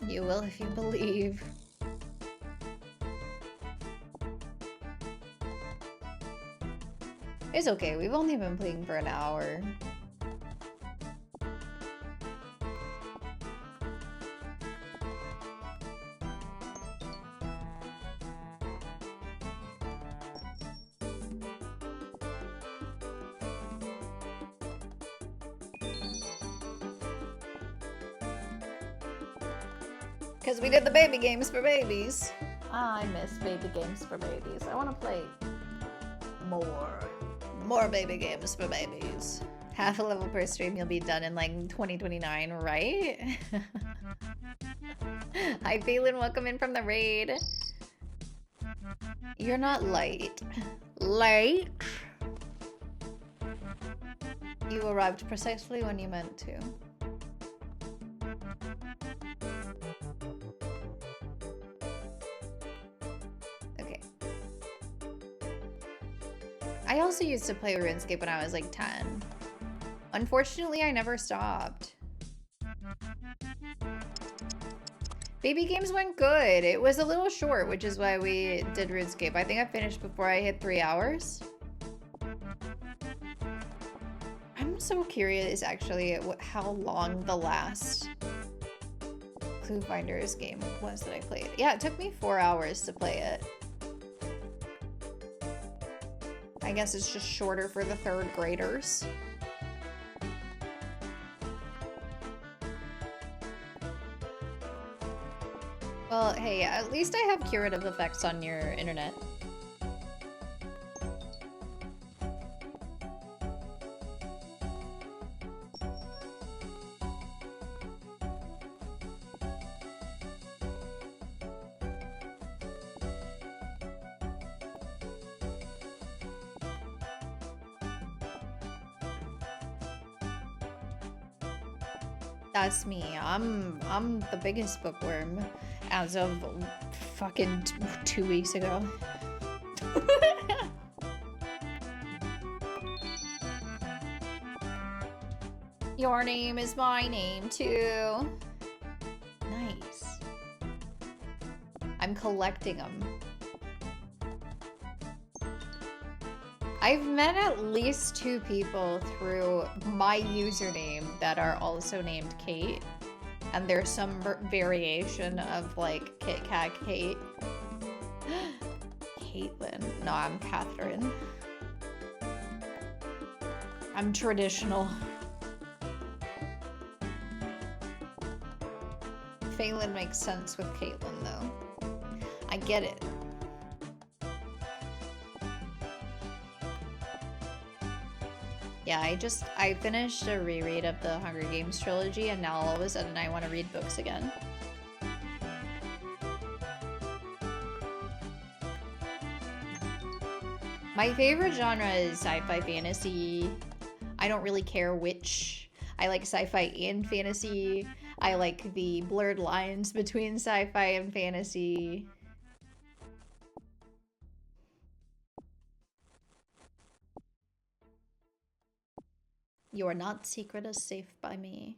You will if you believe. It's okay, we've only been playing for an hour. Because we did the baby games for babies. I miss baby games for babies. I want to play more baby games for babies. Half a level per stream, you'll be done in like 2029, right? Hi Phelan, welcome in from the raid. You're not light. Light? You arrived precisely when you meant to. Okay. I also used to play RuneScape when I was like 10. Unfortunately, I never stopped. Baby games went good. It was a little short, which is why we did RuneScape. I think I finished before I hit 3 hours. I'm so curious, actually, at how long the last Clue Finders game was that I played. Yeah, it took me 4 hours to play it. I guess it's just shorter for the 3rd graders. Well, hey, at least I have curative effects on your internet. That's me. I'm the biggest bookworm as of fucking 2 weeks ago. Your name is my name too. Nice. I'm collecting them. I've met at least 2 people through my username that are also named Kate. And there's some variation of like Kit Kat Kate. Caitlin. No, I'm Catherine. I'm traditional. Phelan makes sense with Caitlin though. I get it. Yeah, I finished a reread of the Hunger Games trilogy and now all of a sudden I want to read books again. My favorite genre is sci-fi fantasy. I don't really care which. I like sci-fi and fantasy. I like the blurred lines between sci-fi and fantasy. You are not secret as safe by me.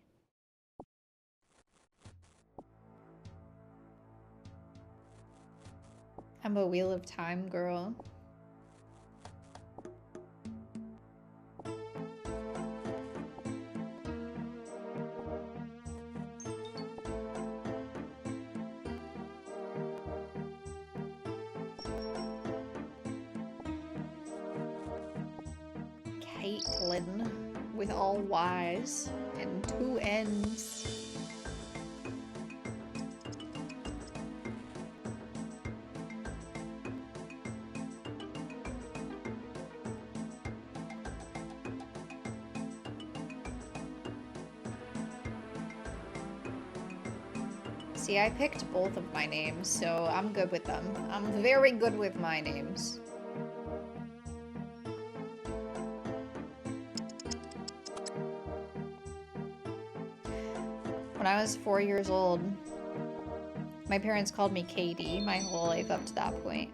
I'm a Wheel of Time girl. Caitlin with all Y's and 2 N's. See, I picked both of my names, so I'm good with them. I'm very good with my names. When I was 4 years old, my parents called me Katie my whole life up to that point.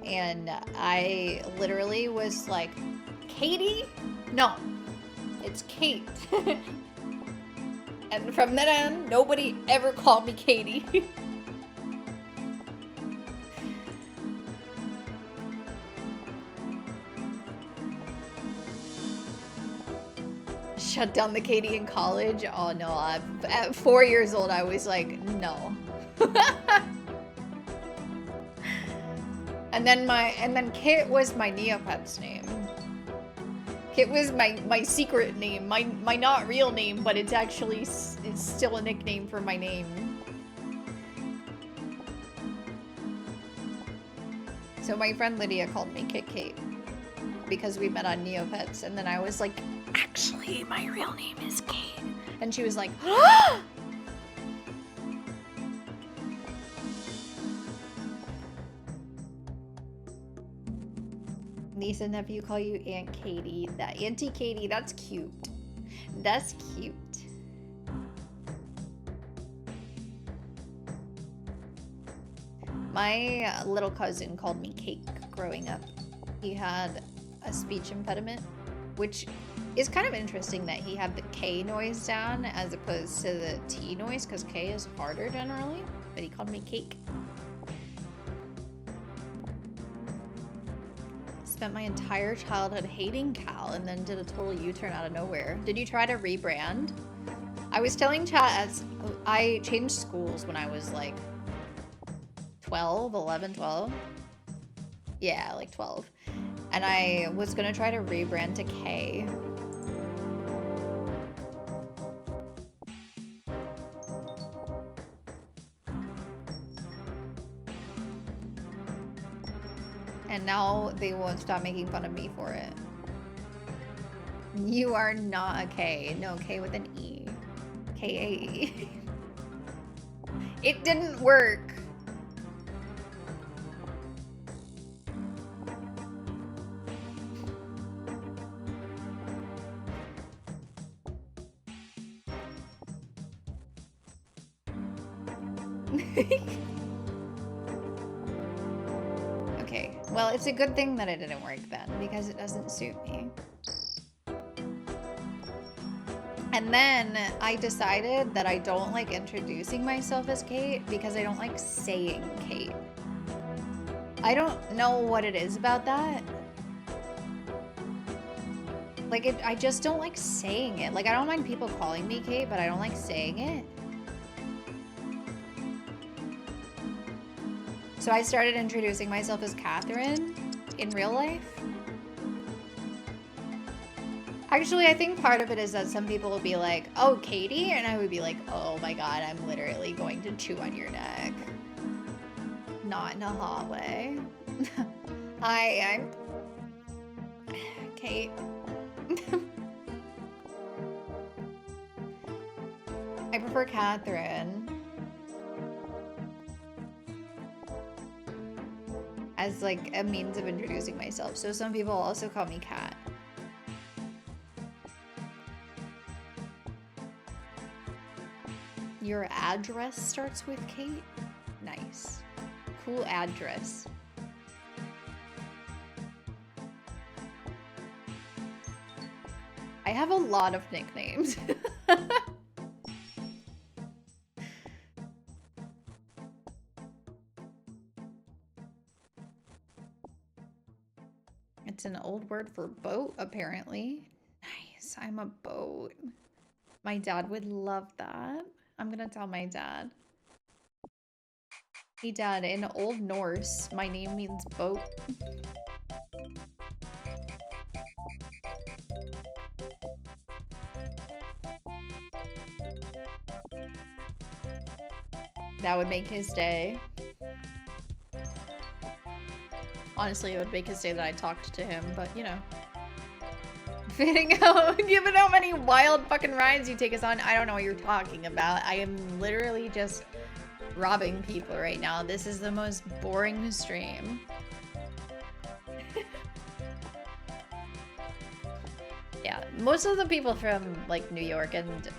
And I literally was like, Katie? No, it's Kate. And from then on, nobody ever called me Katie. Shut down the Katie in college? Oh no, at 4 years old I was like, no. and then Kit was my Neopet's name. Kit was my secret name, my not real name, but it's actually it's still a nickname for my name. So my friend Lydia called me Kit Kate because we met on Neopets, and then I was like, actually, my real name is Kate. And she was like, niece and nephew call you Aunt Katie. That Auntie Katie, that's cute. That's cute. My little cousin called me Cake growing up. He had a speech impediment, which is kind of interesting that he had the K noise down as opposed to the T noise, because K is harder generally, but he called me Cake. Spent my entire childhood hating Cal and then did a total U-turn out of nowhere. Did you try to rebrand? I was telling chat as I changed schools when I was like 11, 12. Yeah, like 12. And I was gonna try to rebrand to K. And now they won't stop making fun of me for it. You are not a K. No, K with an E. K-A-E. It didn't work. Okay, well, it's a good thing that it didn't work then, because it doesn't suit me. And then I decided that I don't like introducing myself as Kate because I don't like saying Kate. I don't know what it is about that. Like, I just don't like saying it. Like, I don't mind people calling me Kate, but I don't like saying it. So I started introducing myself as Catherine in real life. Actually, I think part of it is that some people will be like, oh, Katie? And I would be like, oh my god, I'm literally going to chew on your neck. Not in a hallway. Hi, I'm Kate. I prefer Catherine as like a means of introducing myself. So some people also call me Kat. Your address starts with Kate? Nice. Cool address. I have a lot of nicknames. It's an old word for boat, apparently. Nice, I'm a boat. My dad would love that. I'm gonna tell my dad. Hey dad, in Old Norse, my name means boat. That would make his day. Honestly, it would make his day that I talked to him, but you know. Fitting out, given how many wild fucking rides you take us on, I don't know what you're talking about. I am literally just robbing people right now. This is the most boring stream. Yeah, most of the people from like New York and,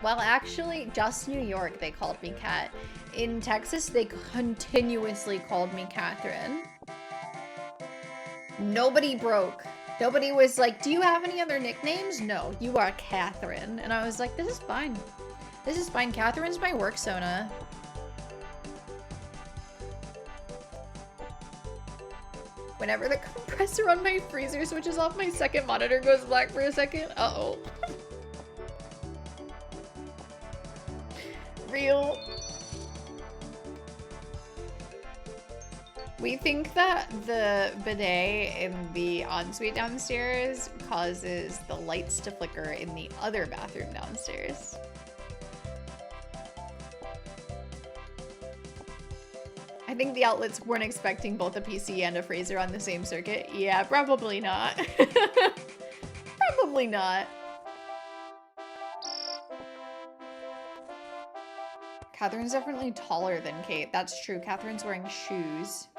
well, actually just New York, they called me Kat. In Texas, they continuously called me Catherine. Nobody broke. Nobody was like, do you have any other nicknames? No, you are Catherine. And I was like, this is fine. This is fine. Catherine's my work Sona. Whenever the compressor on my freezer switches off, my second monitor goes black for a second. Uh-oh. Real. We think that the bidet in the ensuite downstairs causes the lights to flicker in the other bathroom downstairs. I think the outlets weren't expecting both a PC and a freezer on the same circuit. Yeah, probably not. Probably not. Catherine's definitely taller than Kate. That's true. Catherine's wearing shoes.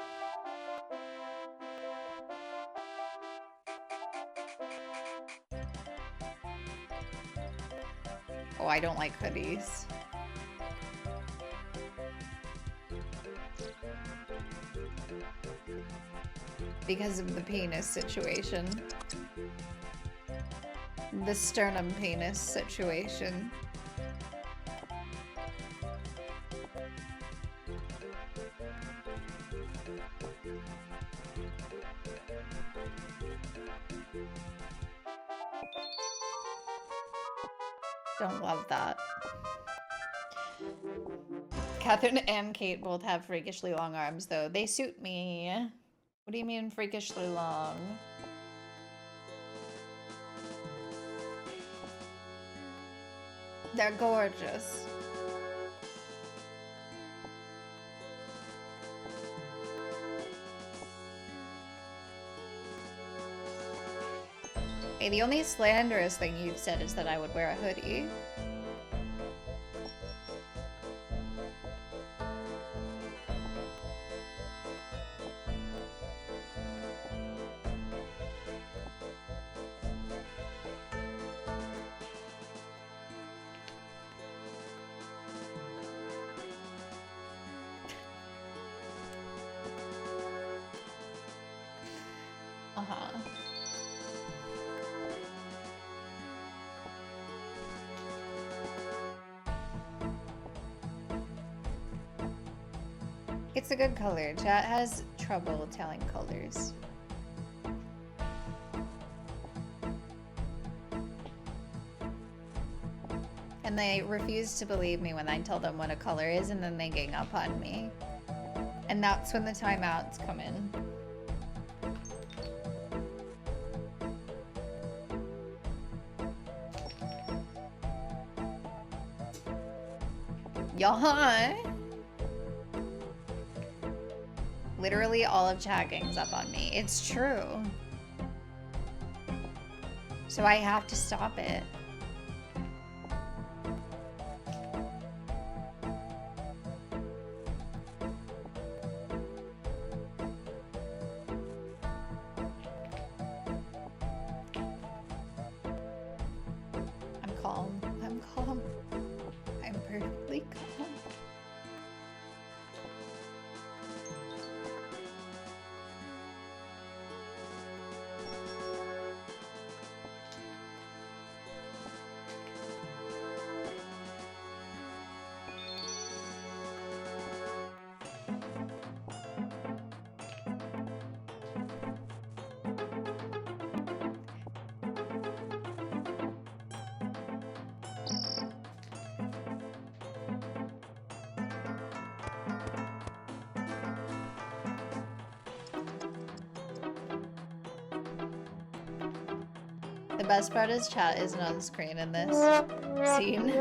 Oh, I don't like hoodies. Because of the penis situation. The sternum penis situation. Don't love that. Catherine and Kate both have freakishly long arms, though. They suit me. What do you mean freakishly long? They're gorgeous. Hey, the only slanderous thing you've said is that I would wear a hoodie. Uh-huh. It's a good color. Chat has trouble telling colors. And they refuse to believe me when I tell them what a color is, and then they gang up on me. And that's when the timeouts come in. Yawn. Literally all of chat gangs up on me. It's true. So I have to stop it. I'm calm. I'm calm. I'm perfectly calm. The best part is chat isn't on screen in this scene.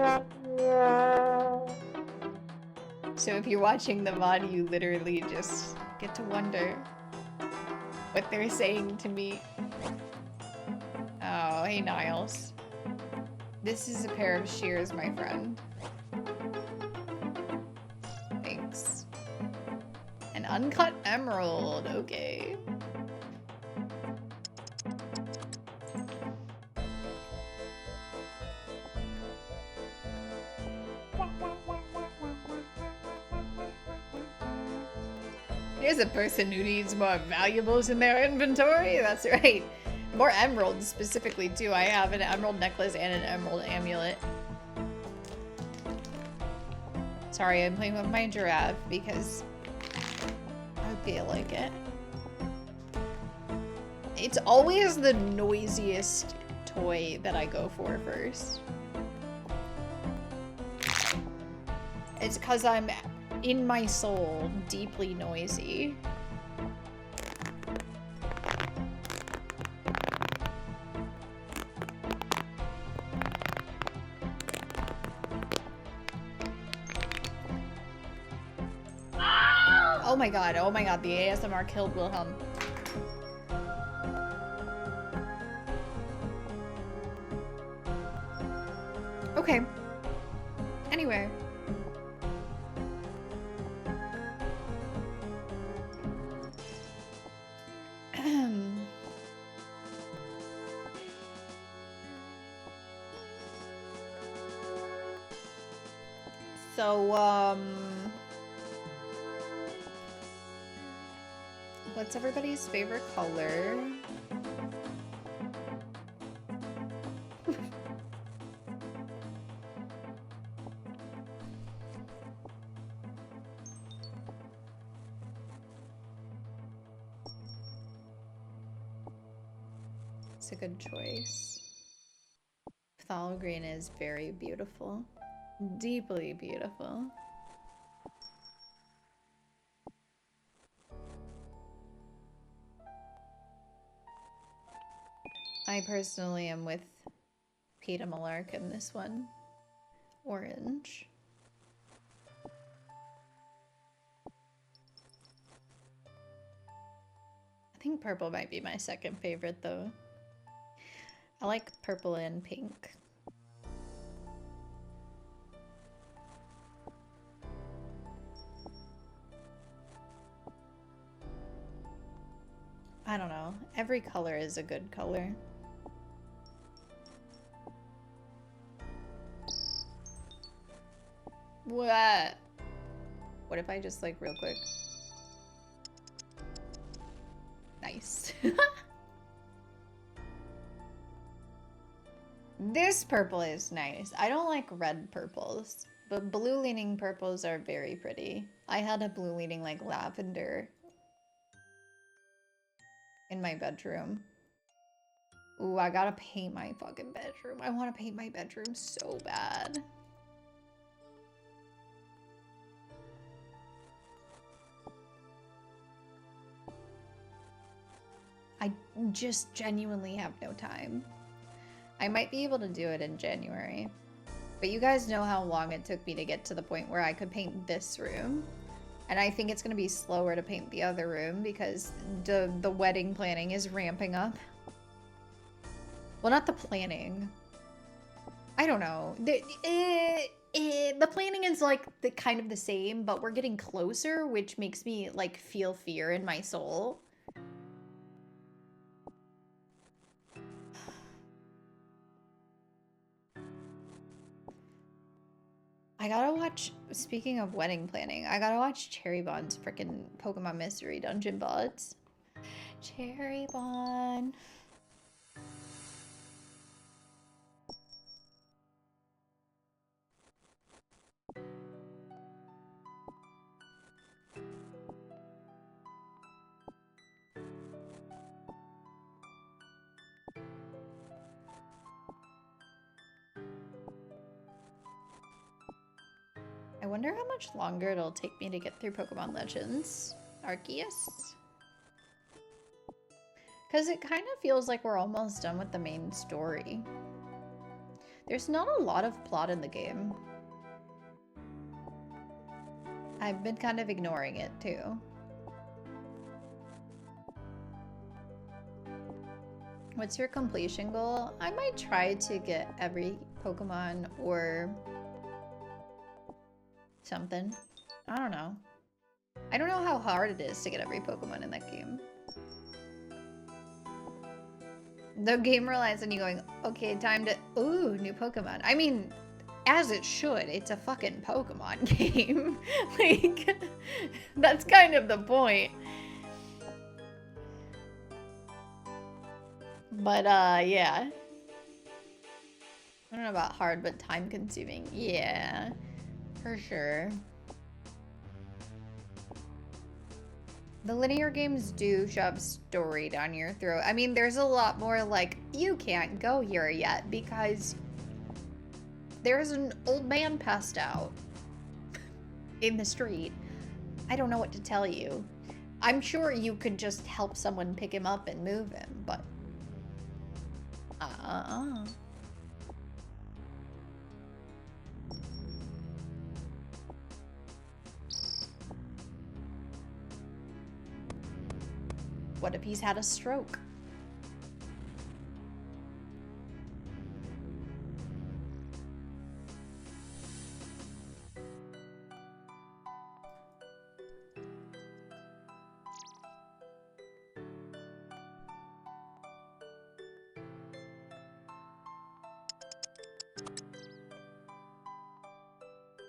So if you're watching the VOD, you literally just get to wonder what they're saying to me. Oh, hey Niles. This is a pair of shears, my friend. Thanks. An uncut emerald, okay. There's a person who needs more valuables in their inventory. That's right. More emeralds specifically too. I have an emerald necklace and an emerald amulet. Sorry, I'm playing with my giraffe because I feel like it. It's always the noisiest toy that I go for first. It's because I'm in my soul deeply noisy. Oh my god, the ASMR killed Wilhelm. Okay. Anyway. So, what's everybody's favorite color? It's a good choice. Phthalo green is very beautiful. Deeply beautiful. I personally am with Peter Malark in this one. Orange. I think purple might be my second favorite though. I like purple and pink. I don't know. Every color is a good color. What? What if I just like real quick? Nice. This purple is nice. I don't like red purples, but blue leaning purples are very pretty. I had a blue leaning like lavender in my bedroom. Ooh, I gotta paint my fucking bedroom. I want to paint my bedroom so bad. I just genuinely have no time. I might be able to do it in January. But you guys know how long it took me to get to the point where I could paint this room. And I think it's going to be slower to paint the other room because the wedding planning is ramping up. Well, not the planning. I don't know. The planning is like kind of the same, but we're getting closer, which makes me like feel fear in my soul. I gotta watch, speaking of wedding planning, I gotta watch Cherry Bond's freaking Pokemon Mystery Dungeon bots. Cherry Bond. I wonder how much longer it'll take me to get through Pokemon Legends Arceus. Because it kind of feels like we're almost done with the main story. There's not a lot of plot in the game. I've been kind of ignoring it too. What's your completion goal? I might try to get every Pokemon or something. I don't know. I don't know how hard it is to get every Pokemon in that game. The game relies on you going, okay, time to... Ooh, new Pokemon. I mean, as it should. It's a fucking Pokemon game. Like, that's kind of the point. But, yeah. I don't know about hard, but time-consuming. Yeah, for sure. The linear games do shove story down your throat. I mean, there's a lot more like, you can't go here yet because there's an old man passed out in the street. I don't know what to tell you. I'm sure you could just help someone pick him up and move him, but... What if he's had a stroke?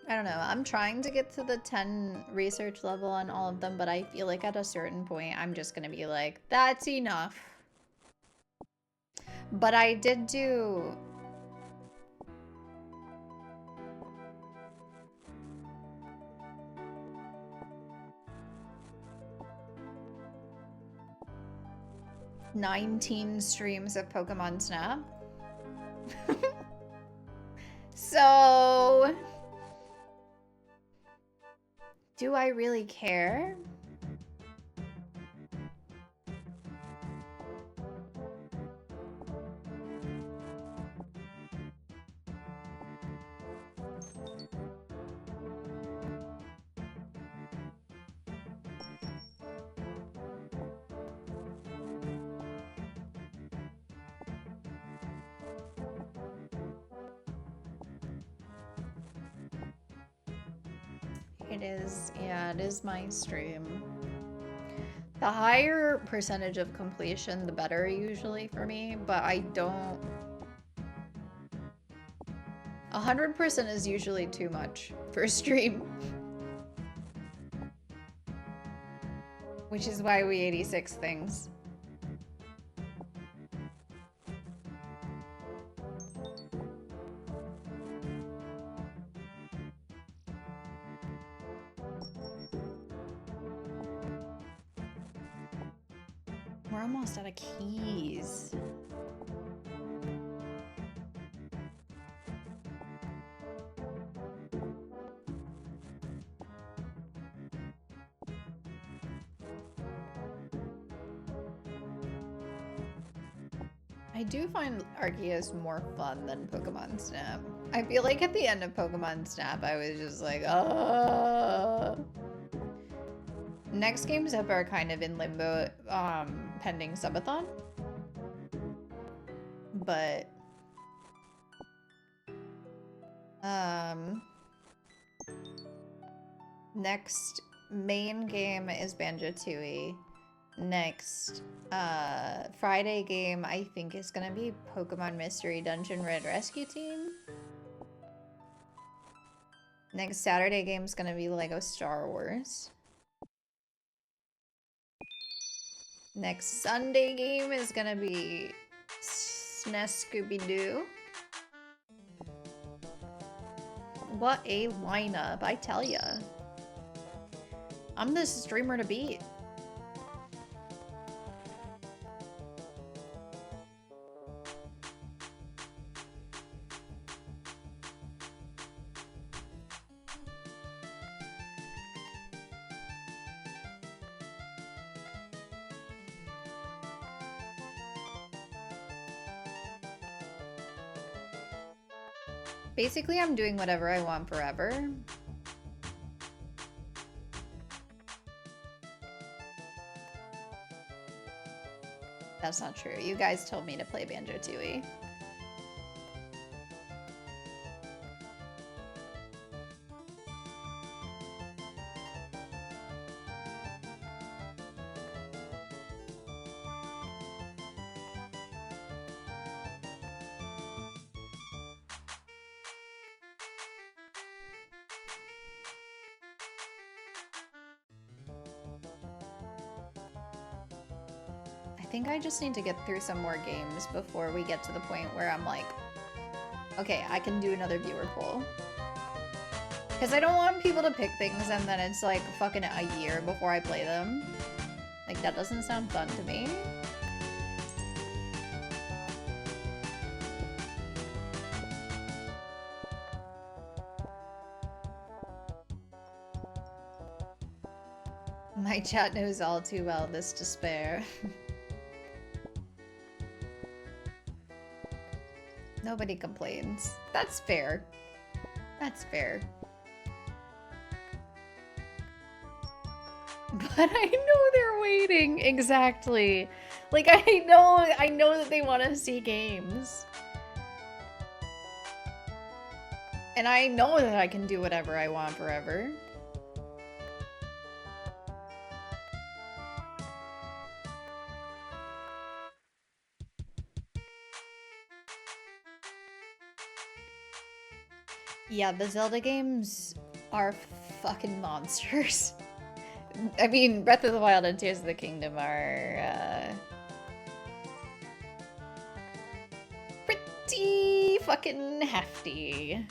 I don't know. I'm trying to get to the 10 research level on all of them, but I feel like at a certain point, I'm just gonna be like, that's enough. But I did do... ...19 streams of Pokemon Snap. So... do I really care? It is, yeah, it is my stream. The higher percentage of completion, the better usually for me, but I don't... 100% is usually too much for a stream. Which is why we 86 things. We're almost out of keys. I do find Arceus more fun than Pokemon Snap. I feel like at the end of Pokemon Snap, I was just like, Next games up are kind of in limbo, pending subathon. But, next main game is Banjo-Tooie. Next, Friday game I think is gonna be Pokemon Mystery Dungeon Red Rescue Team. Next Saturday game is gonna be Lego Star Wars. Next Sunday game is gonna be SNES Scooby-Doo. What a lineup, I tell ya. I'm the streamer to beat. Basically, I'm doing whatever I want forever. That's not true. You guys told me to play Banjo-Tooie. I think I just need to get through some more games before we get to the point where I'm like, okay, I can do another viewer poll. Because I don't want people to pick things and then it's like fucking a year before I play them. Like, that doesn't sound fun to me. My chat knows all too well this despair. Nobody complains. That's fair. That's fair. But I know they're waiting. Exactly. Like, I know that they want to see games. And I know that I can do whatever I want forever. Yeah, the Zelda games are fucking monsters. I mean, Breath of the Wild and Tears of the Kingdom are, pretty fucking hefty.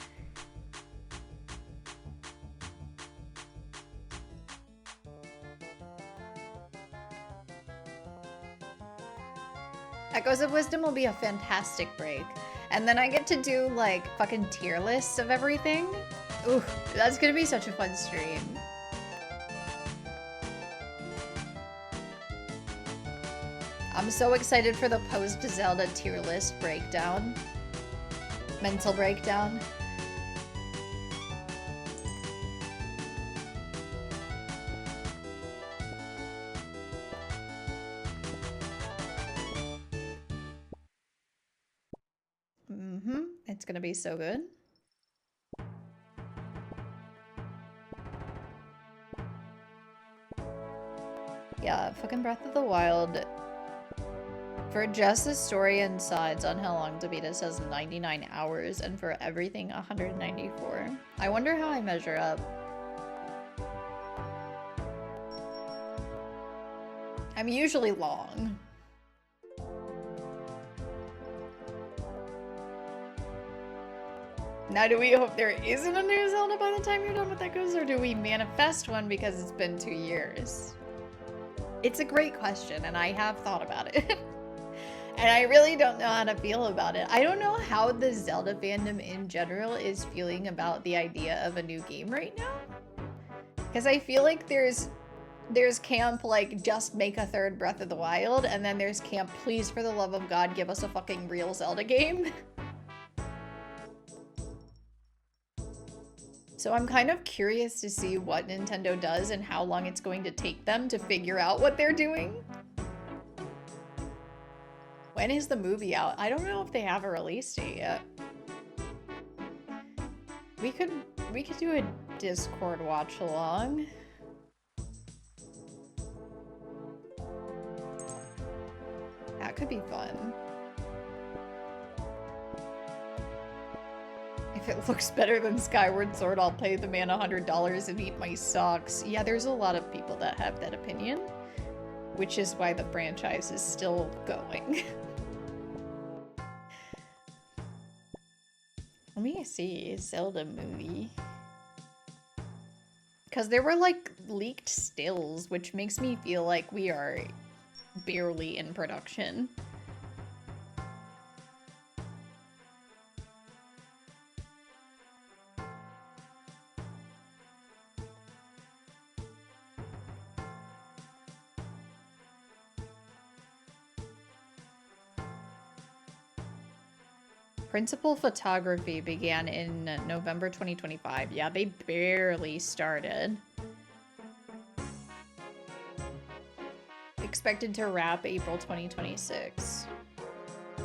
Echoes of Wisdom will be a fantastic break. And then I get to do, like, fucking tier lists of everything. Ooh, that's gonna be such a fun stream. I'm so excited for the post-Zelda tier list breakdown. Mental breakdown. It's gonna be so good. Yeah, fucking Breath of the Wild. For just the story and sides on how long to beat it says 99 hours, and for everything 194. I wonder how I measure up. I'm usually long. Now, do we hope there isn't a new Zelda by the time you're done with Echoes, or do we manifest one because it's been 2 years? It's a great question, and I have thought about it. And I really don't know how to feel about it. I don't know how the Zelda fandom in general is feeling about the idea of a new game right now. Because I feel like there's camp, like, just make a third Breath of the Wild, and then there's camp, please, for the love of God, give us a fucking real Zelda game. So I'm kind of curious to see what Nintendo does and how long it's going to take them to figure out what they're doing. When is the movie out? I don't know if they have a release date yet. We could do a Discord watch along. That could be fun. If it looks better than Skyward Sword, I'll pay the man $100 and eat my socks. Yeah, there's a lot of people that have that opinion, which is why the franchise is still going. Let me see, Zelda movie. Because there were, like, leaked stills, which makes me feel like we are barely in production. Principal photography began in November 2025. Yeah, they barely started. Expected to wrap April 2026.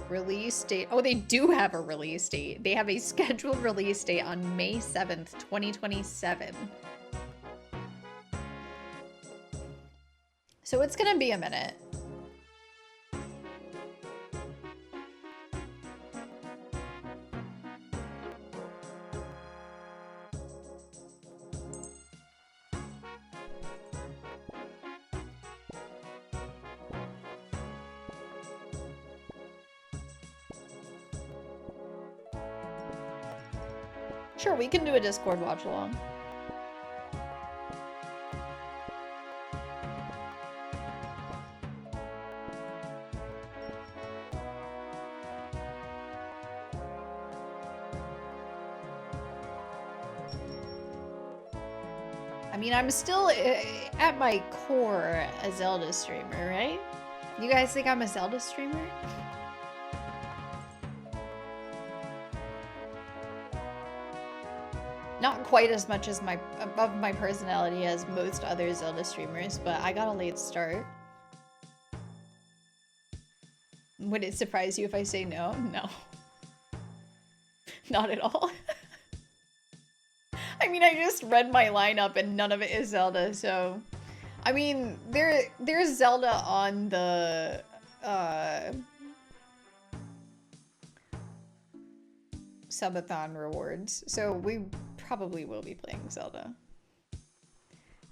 Release date. Oh, they do have a release date. They have a scheduled release date on May 7th, 2027. So it's gonna be a minute. Sure, we can do a Discord watch along. I mean, I'm still, at my core, a Zelda streamer, right? You guys think I'm a Zelda streamer? Not quite as much as above my personality as most other Zelda streamers, but I got a late start. Would it surprise you if I say no? No. Not at all. I mean, I just read my lineup and none of it is Zelda, so... I mean, there's Zelda on the, subathon rewards, so we probably will be playing Zelda.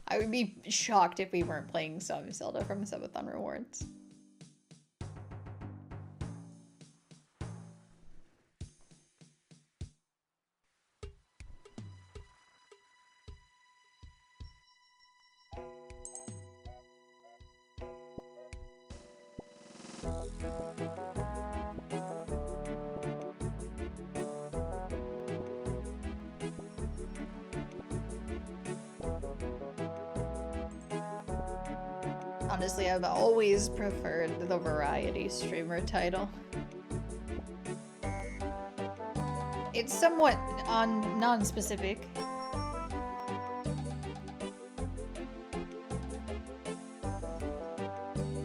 I would be shocked if we weren't playing some Zelda from subathon rewards. Honestly, I've always preferred the variety streamer title. It's somewhat non-specific.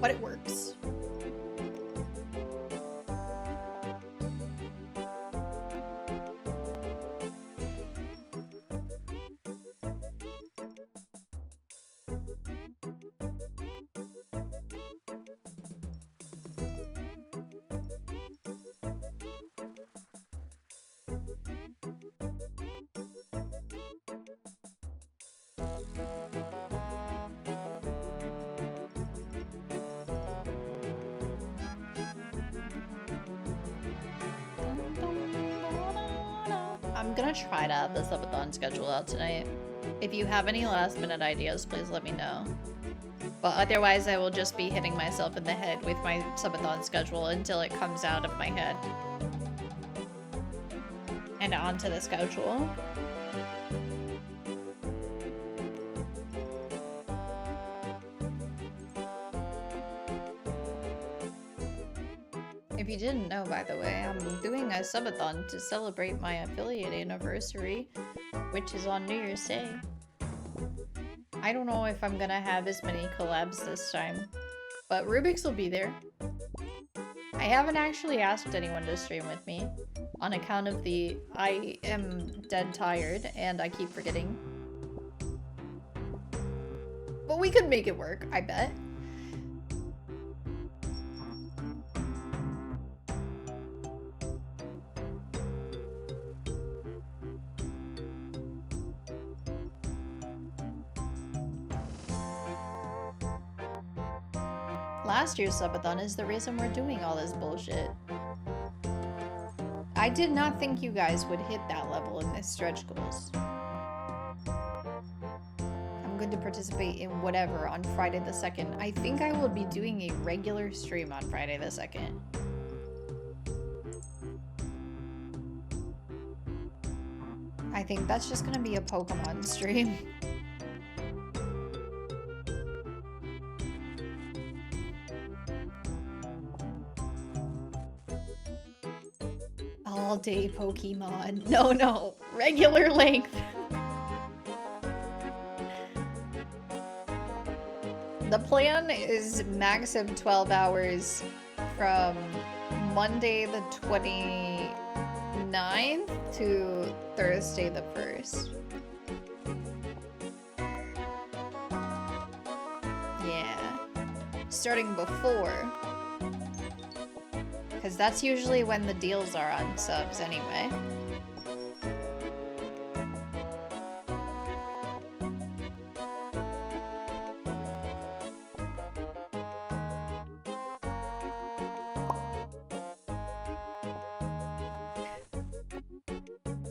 But it works. I'm gonna try to have the subathon schedule out tonight. If you have any last minute ideas, please let me know. But otherwise, I will just be hitting myself in the head with my subathon schedule until it comes out of my head. And onto the schedule. If you didn't know, by the way, I'm doing a subathon to celebrate my affiliate anniversary, which is on New Year's Day. I don't know if I'm gonna have as many collabs this time, but Rubik's will be there. I haven't actually asked anyone to stream with me, on account of the I am dead tired and I keep forgetting. But we could make it work, I bet. Last year's subathon is the reason we're doing all this bullshit. I did not think you guys would hit that level in this stretch goals. I'm going to participate in whatever on Friday the 2nd. I think I will be doing a regular stream on Friday the 2nd. I think that's just gonna be a Pokemon stream. All day Pokemon. No, regular length. The plan is max of 12 hours from Monday the 29th to Thursday the 1st. Yeah. Starting before. Because that's usually when the deals are on subs anyway.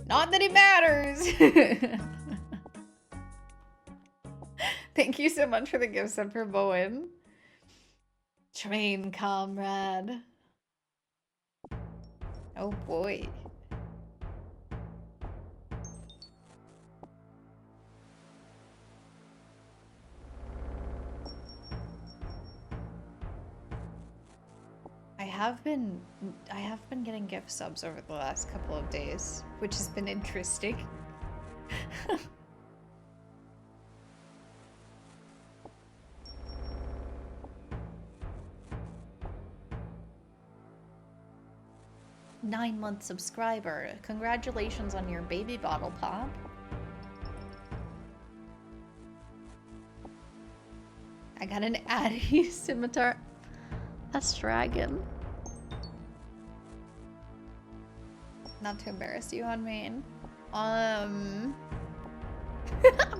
Not that it matters! Thank you so much for the gift sub for Bowen. Train comrade. Oh boy. I have been getting gift subs over the last couple of days, which has been interesting. Nine-month subscriber. Congratulations on your baby bottle pop. I got an Addy scimitar. That's dragon. Not to embarrass you on main.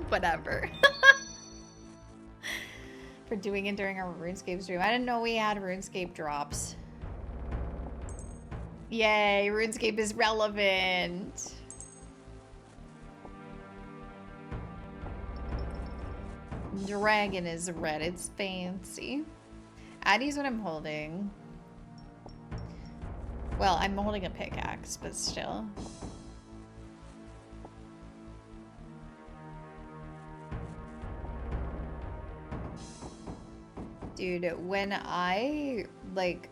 Whatever. For doing it during our RuneScape stream. I didn't know we had RuneScape drops. Yay, RuneScape is relevant. Dragon is red, it's fancy. Addie's what I'm holding. Well, I'm holding a pickaxe, but still. Dude, when I, like,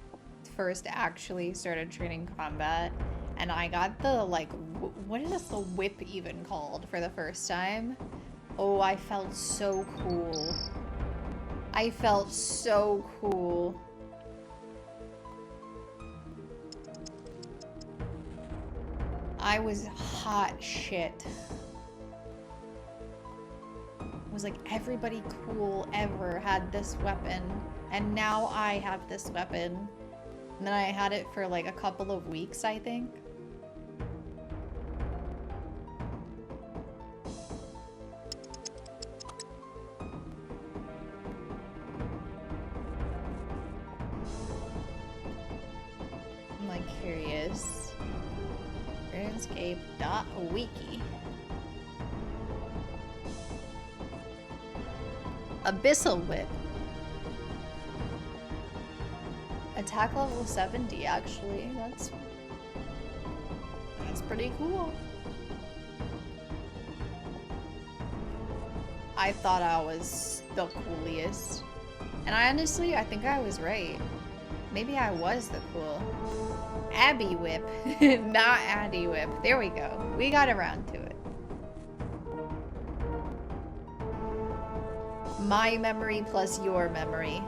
first actually started training combat, and I got the, like, what is the whip even called for the first time? Oh, I felt so cool. I felt so cool. I was hot shit. It was like everybody cool ever had this weapon, and now I have this weapon. And then I had it for like a couple of weeks, I think. I'm like curious. RuneScape.wiki. Abyssal Whip. Attack level 70, actually. That's pretty cool. I thought I was the coolest. And I think I was right. Maybe I was the cool. Abby Whip. Not Addy Whip. There we go. We got around to it. My memory plus your memory.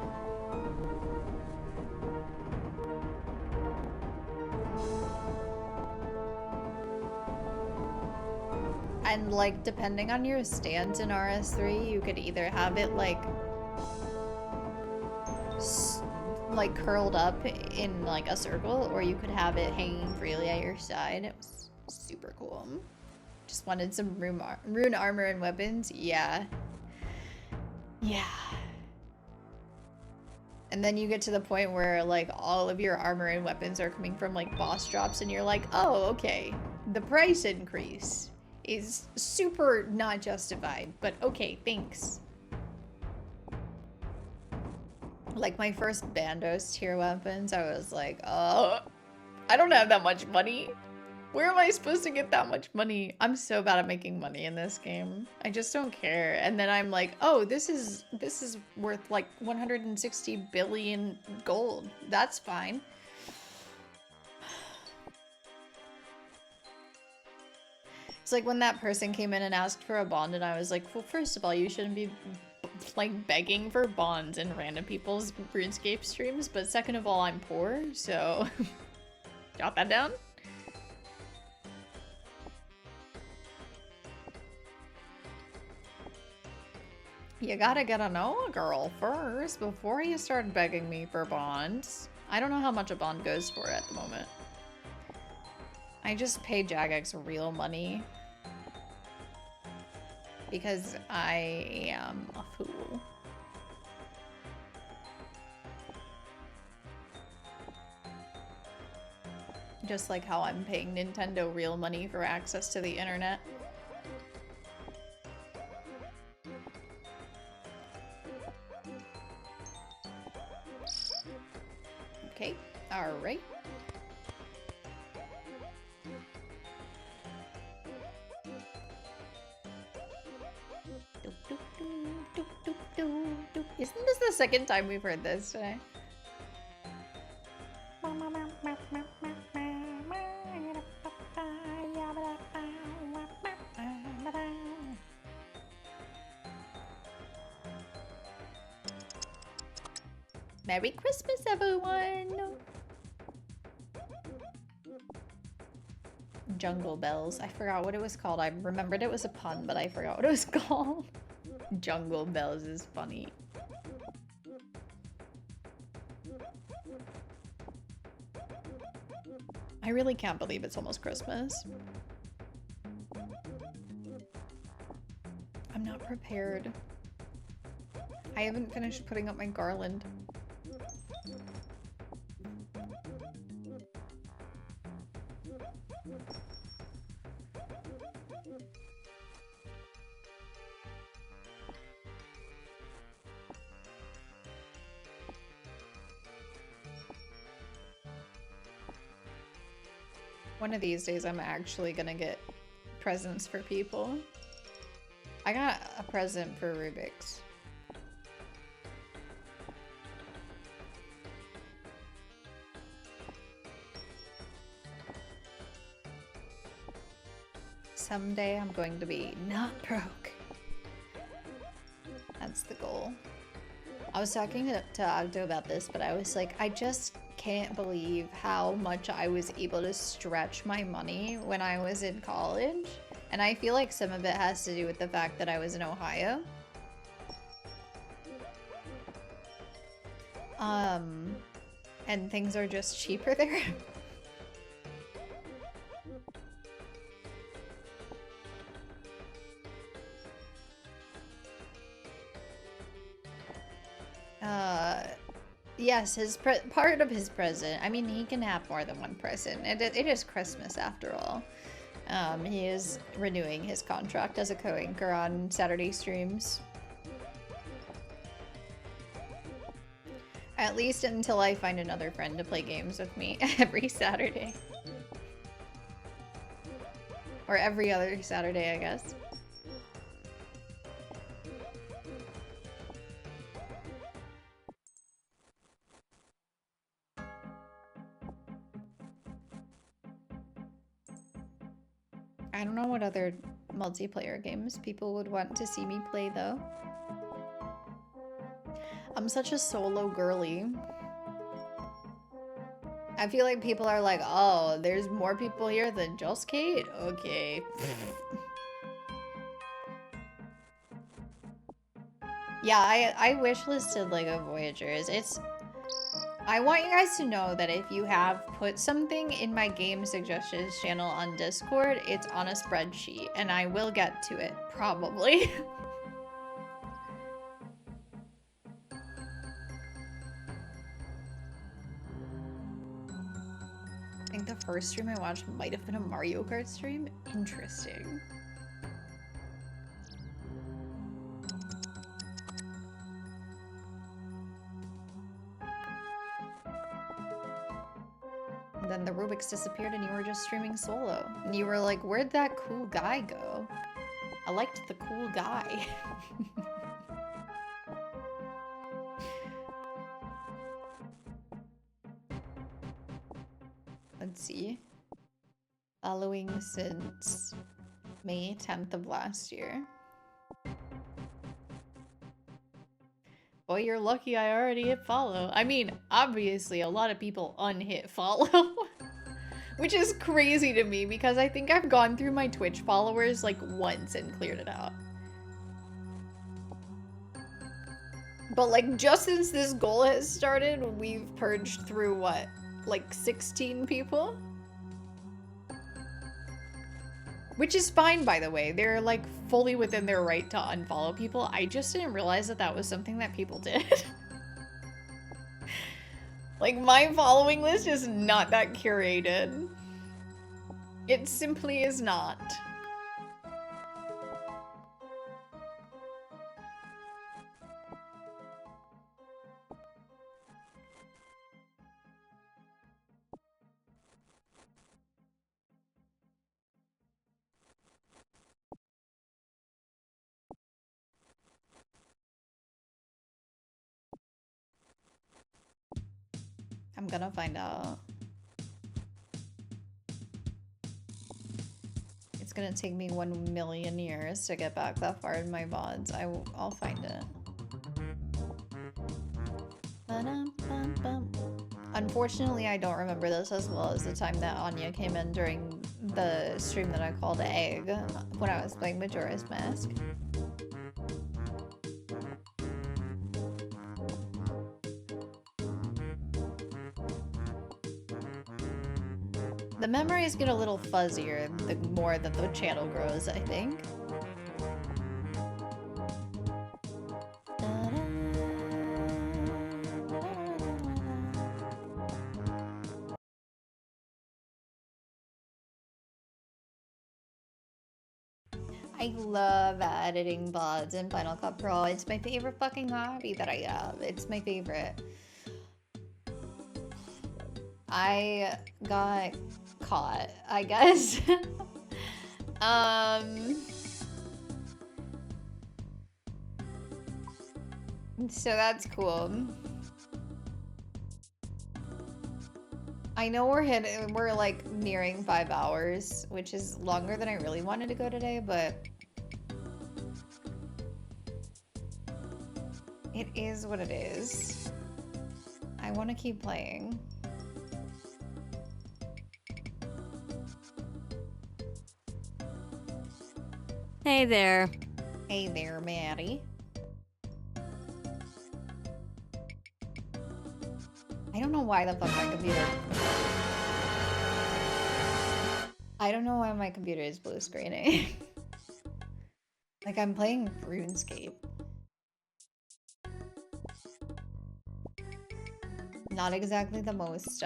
And like, depending on your stance in RS3, you could either have it like curled up in like a circle, or you could have it hanging freely at your side. It was super cool. Just wanted some rune armor and weapons. Yeah. Yeah. And then you get to the point where like all of your armor and weapons are coming from like boss drops, and you're like, oh, okay. The price increase is super not justified, but okay, thanks. Like my first Bandos tier weapons, I was like, oh, I don't have that much money. Where am I supposed to get that much money? I'm so bad at making money in this game. I just don't care. And then I'm like, oh, this is worth like 160 billion gold. That's fine. It's like when that person came in and asked for a bond, and I was like, well, first of all, you shouldn't be like begging for bonds in random people's RuneScape streams, but second of all, I'm poor, so jot that down. You gotta get to know a girl first before you start begging me for bonds. I don't know how much a bond goes for at the moment. I just pay Jagex real money because I am a fool. Just like how I'm paying Nintendo real money for access to the internet. Okay, alright. Isn't this the second time we've heard this today? Merry Christmas, everyone! Jungle Bells. I forgot what it was called. I remembered it was a pun, but I forgot what it was called. Jungle Bells is funny. I really can't believe it's almost Christmas. I'm not prepared. I haven't finished putting up my garland. One of these days I'm actually gonna get presents for people. I got a present for Rubik's. Someday I'm going to be not broke. That's the goal. I was talking to Agdo about this, but I was like, I just can't believe how much I was able to stretch my money when I was in college. And I feel like some of it has to do with the fact that I was in Ohio. And things are just cheaper there. Yes, part of his present. I mean, he can have more than one present. It is Christmas after all. He is renewing his contract as a co-anchor on Saturday streams. At least until I find another friend to play games with me every Saturday. Or every other Saturday, I guess. I don't know what other multiplayer games people would want to see me play, though. I'm such a solo girly. I feel like people are like, oh, there's more people here than just Kate? Okay. Yeah, I wishlisted Lego Voyagers. I want you guys to know that if you have put something in my game suggestions channel on Discord, it's on a spreadsheet, and I will get to it, probably. I think the first stream I watched might have been a Mario Kart stream. Interesting. And then the Rubik's disappeared and you were just streaming solo. And you were like, where'd that cool guy go? I liked the cool guy. Let's see. Following since May 10th of last year. Boy, you're lucky I already hit follow. I mean, obviously a lot of people unhit follow. Which is crazy to me because I think I've gone through my Twitch followers like once and cleared it out. But like just since this goal has started, we've purged through what? Like 16 people? Which is fine, by the way. They're like fully within their right to unfollow people. I just didn't realize that that was something that people did. Like my following list is not that curated. It simply is not. I'm gonna find out. It's gonna take me 1,000,000 years to get back that far in my VODs. I'll find it. Ba-dum-bum-bum. Unfortunately, I don't remember this as well as the time that Anya came in during the stream that I called Egg when I was playing Majora's Mask. The memories get a little fuzzier the more that the channel grows, I think. I love editing VODs in Final Cut Pro. It's my favorite fucking hobby that I have. It's my favorite. I got caught, I guess. So that's cool. I know we're like nearing 5 hours, which is longer than I really wanted to go today, but it is what it is. I want to keep playing. Hey there. Hey there, Maddie. I don't know why the fuck my computer... I don't know why my computer is blue screening. Like, I'm playing RuneScape. Not exactly the most,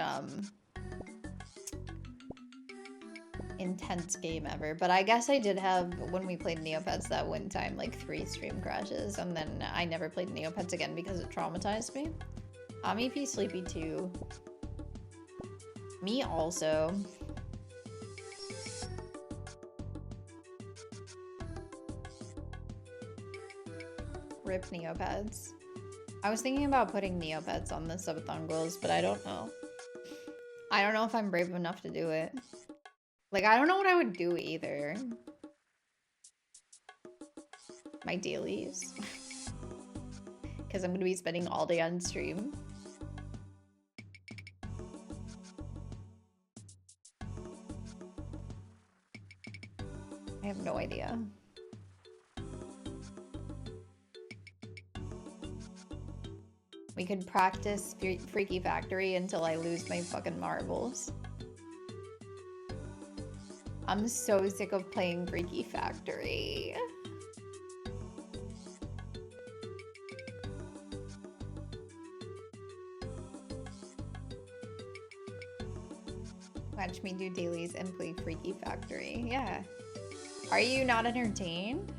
intense game ever, but I guess I did have, when we played Neopets that one time, like 3 stream crashes, and then I never played Neopets again because it traumatized me. I'm EP Sleepy too. Me also. Rip Neopets. I was thinking about putting Neopets on the subathon goals, but I don't know. I don't know if I'm brave enough to do it. Like, I don't know what I would do either. My dailies. Because I'm going to be spending all day on stream. I have no idea. We could practice Freaky Factory until I lose my fucking marbles. I'm so sick of playing Freaky Factory. Watch me do dailies and play Freaky Factory. Yeah. Are you not entertained?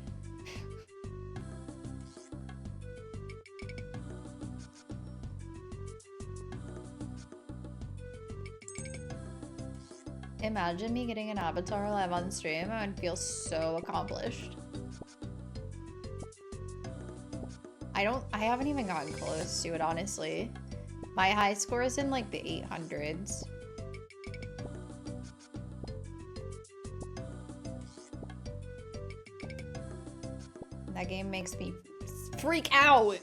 Imagine me getting an avatar live on stream. I would feel so accomplished. I haven't even gotten close to it, honestly. My high score is in like the 800s. That game makes me freak out.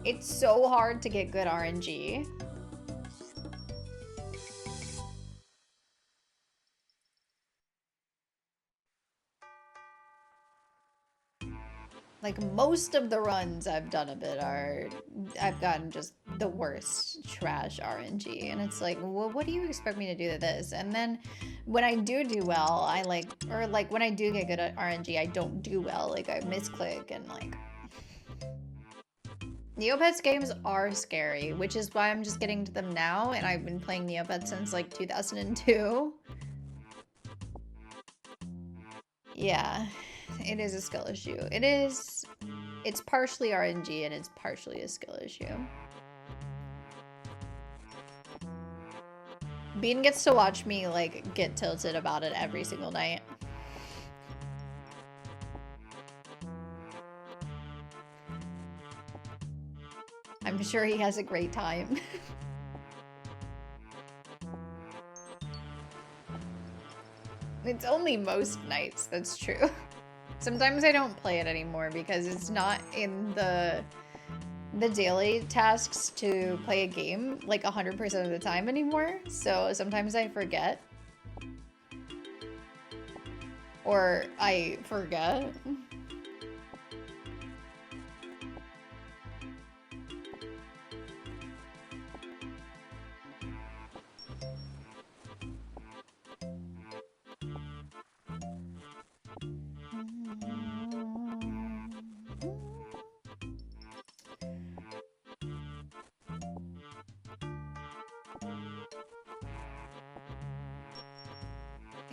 It's so hard to get good RNG. Like, most of the runs I've done of it I've gotten just the worst trash RNG. And it's like, well, what do you expect me to do to this? And then when I do well, when I do get good at RNG, I don't do well. Like, I misclick and like... Neopets games are scary, which is why I'm just getting to them now. And I've been playing Neopets since like 2002. Yeah. It is a skill issue. It's partially RNG and it's partially a skill issue. Bean gets to watch me, like, get tilted about it every single night. I'm sure he has a great time. It's only most nights, that's true. Sometimes I don't play it anymore because it's not in the daily tasks to play a game like 100% of the time anymore. So sometimes I forget. Or I forget.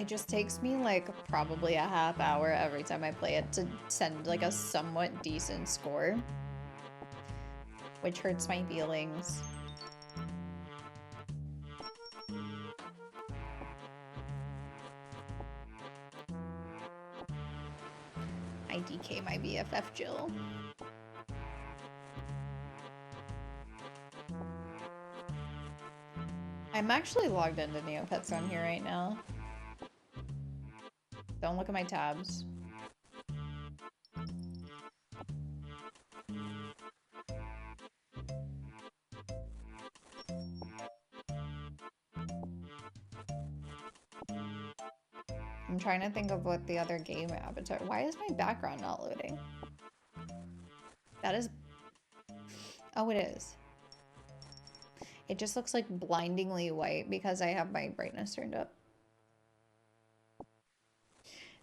It just takes me like probably a half hour every time I play it to send like a somewhat decent score. Which hurts my feelings. I DK my BFF Jill. I'm actually logged into Neopets on here right now. Don't look at my tabs. I'm trying to think of what the other game avatar. Why is my background not loading? That is. Oh, it is. It just looks like blindingly white because I have my brightness turned up.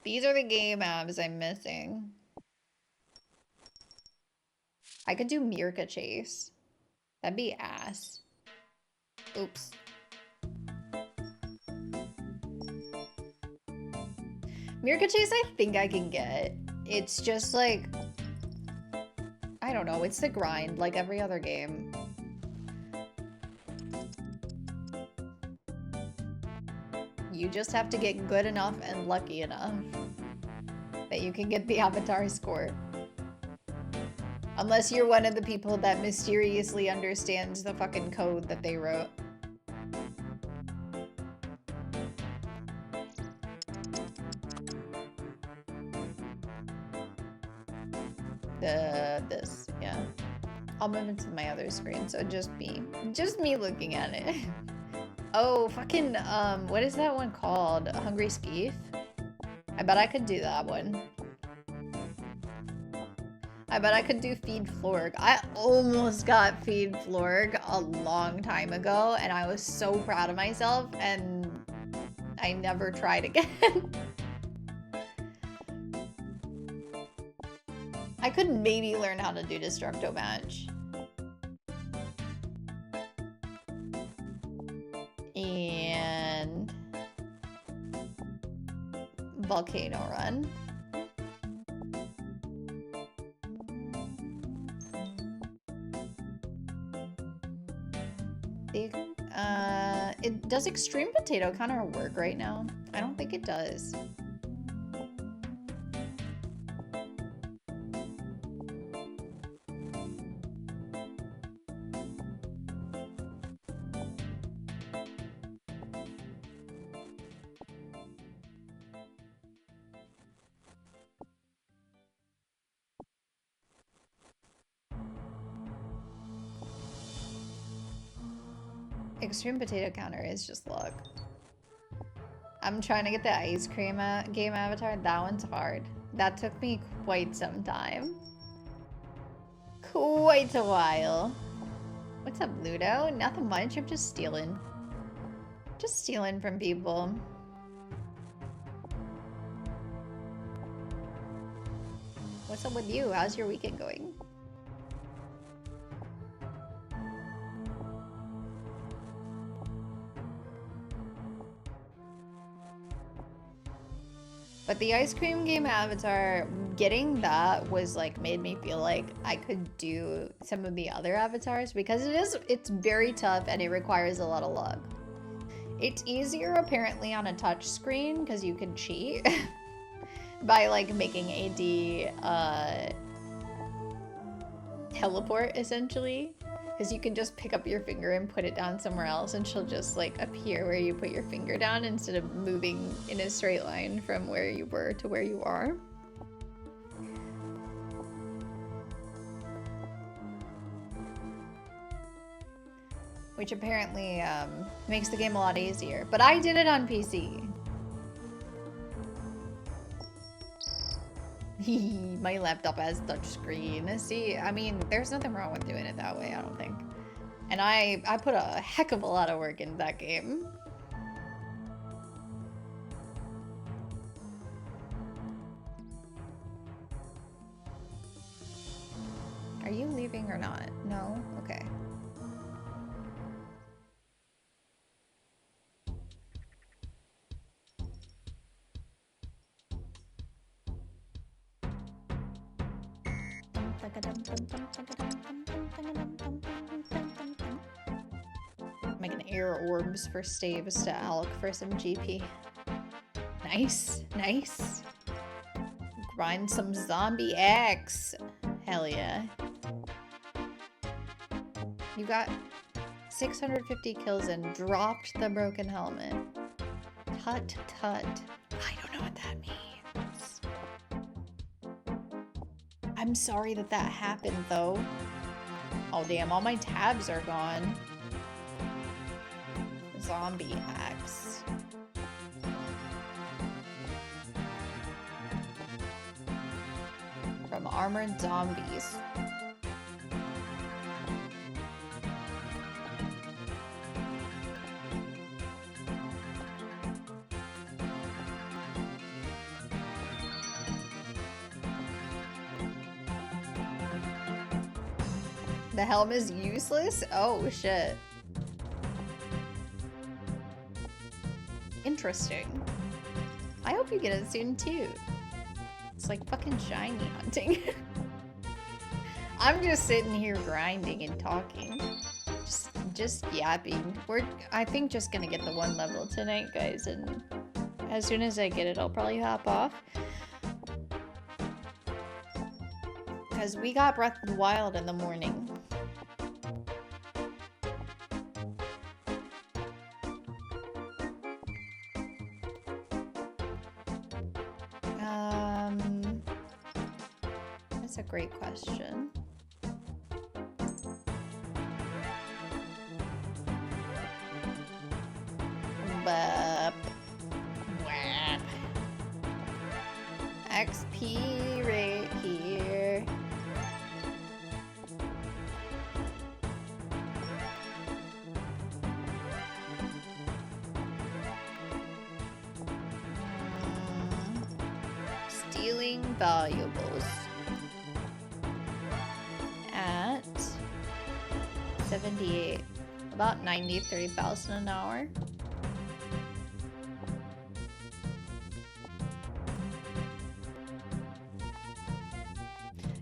These are the game abs I'm missing. I could do Mirka Chase. That'd be ass. Oops. Mirka Chase I think I can get. It's just like... I don't know, it's the grind like every other game. You just have to get good enough and lucky enough that you can get the avatar score. Unless you're one of the people that mysteriously understands the fucking code that they wrote. This, yeah. I'll move into my other screen, so just me looking at it. Oh, fucking, what is that one called? Hungry Skeef? I bet I could do that one. I bet I could do Feed Florg. I almost got Feed Florg a long time ago, and I was so proud of myself, and I never tried again. I could maybe learn how to do Destructo Match. And Volcano Run. Does Extreme Potato Counter work right now? I don't think it does. Extreme Potato Counter is just luck. I'm trying to get the ice cream game avatar. That one's hard. That took me quite some time. Quite a while. What's up, Ludo? Nothing much. I'm just stealing. Just stealing from people. What's up with you? How's your weekend going? But the ice cream game avatar, getting that was like made me feel like I could do some of the other avatars because it's very tough and it requires a lot of luck. It's easier apparently on a touch screen because you can cheat by like making AD teleport essentially. Because you can just pick up your finger and put it down somewhere else and she'll just like appear where you put your finger down instead of moving in a straight line from where you were to where you are. Which apparently makes the game a lot easier. But I did it on PC. My laptop has touchscreen. See, I mean, there's nothing wrong with doing it that way, I don't think. And I put a heck of a lot of work into that game. Are you leaving or not? No? Okay. Making air orbs for staves to Alec for some GP. Nice, nice. Grind some zombie X. Hell yeah. You got 650 kills and dropped the broken helmet. Tut tut. I don't know what that means. I'm sorry that that happened though. Oh damn, all my tabs are gone. Zombie axe. From armored zombies. The helm is useless? Oh shit. Interesting. I hope you get it soon too. It's like fucking shiny hunting. I'm just sitting here grinding and talking. Just yapping. We're, I think, just gonna get the 1 level tonight, guys, and as soon as I get it, I'll probably hop off. Because we got Breath of the Wild in the morning. That's a great question. Bop. Whap. XP right here. Stealing valuables at 78, about 93,000 an hour.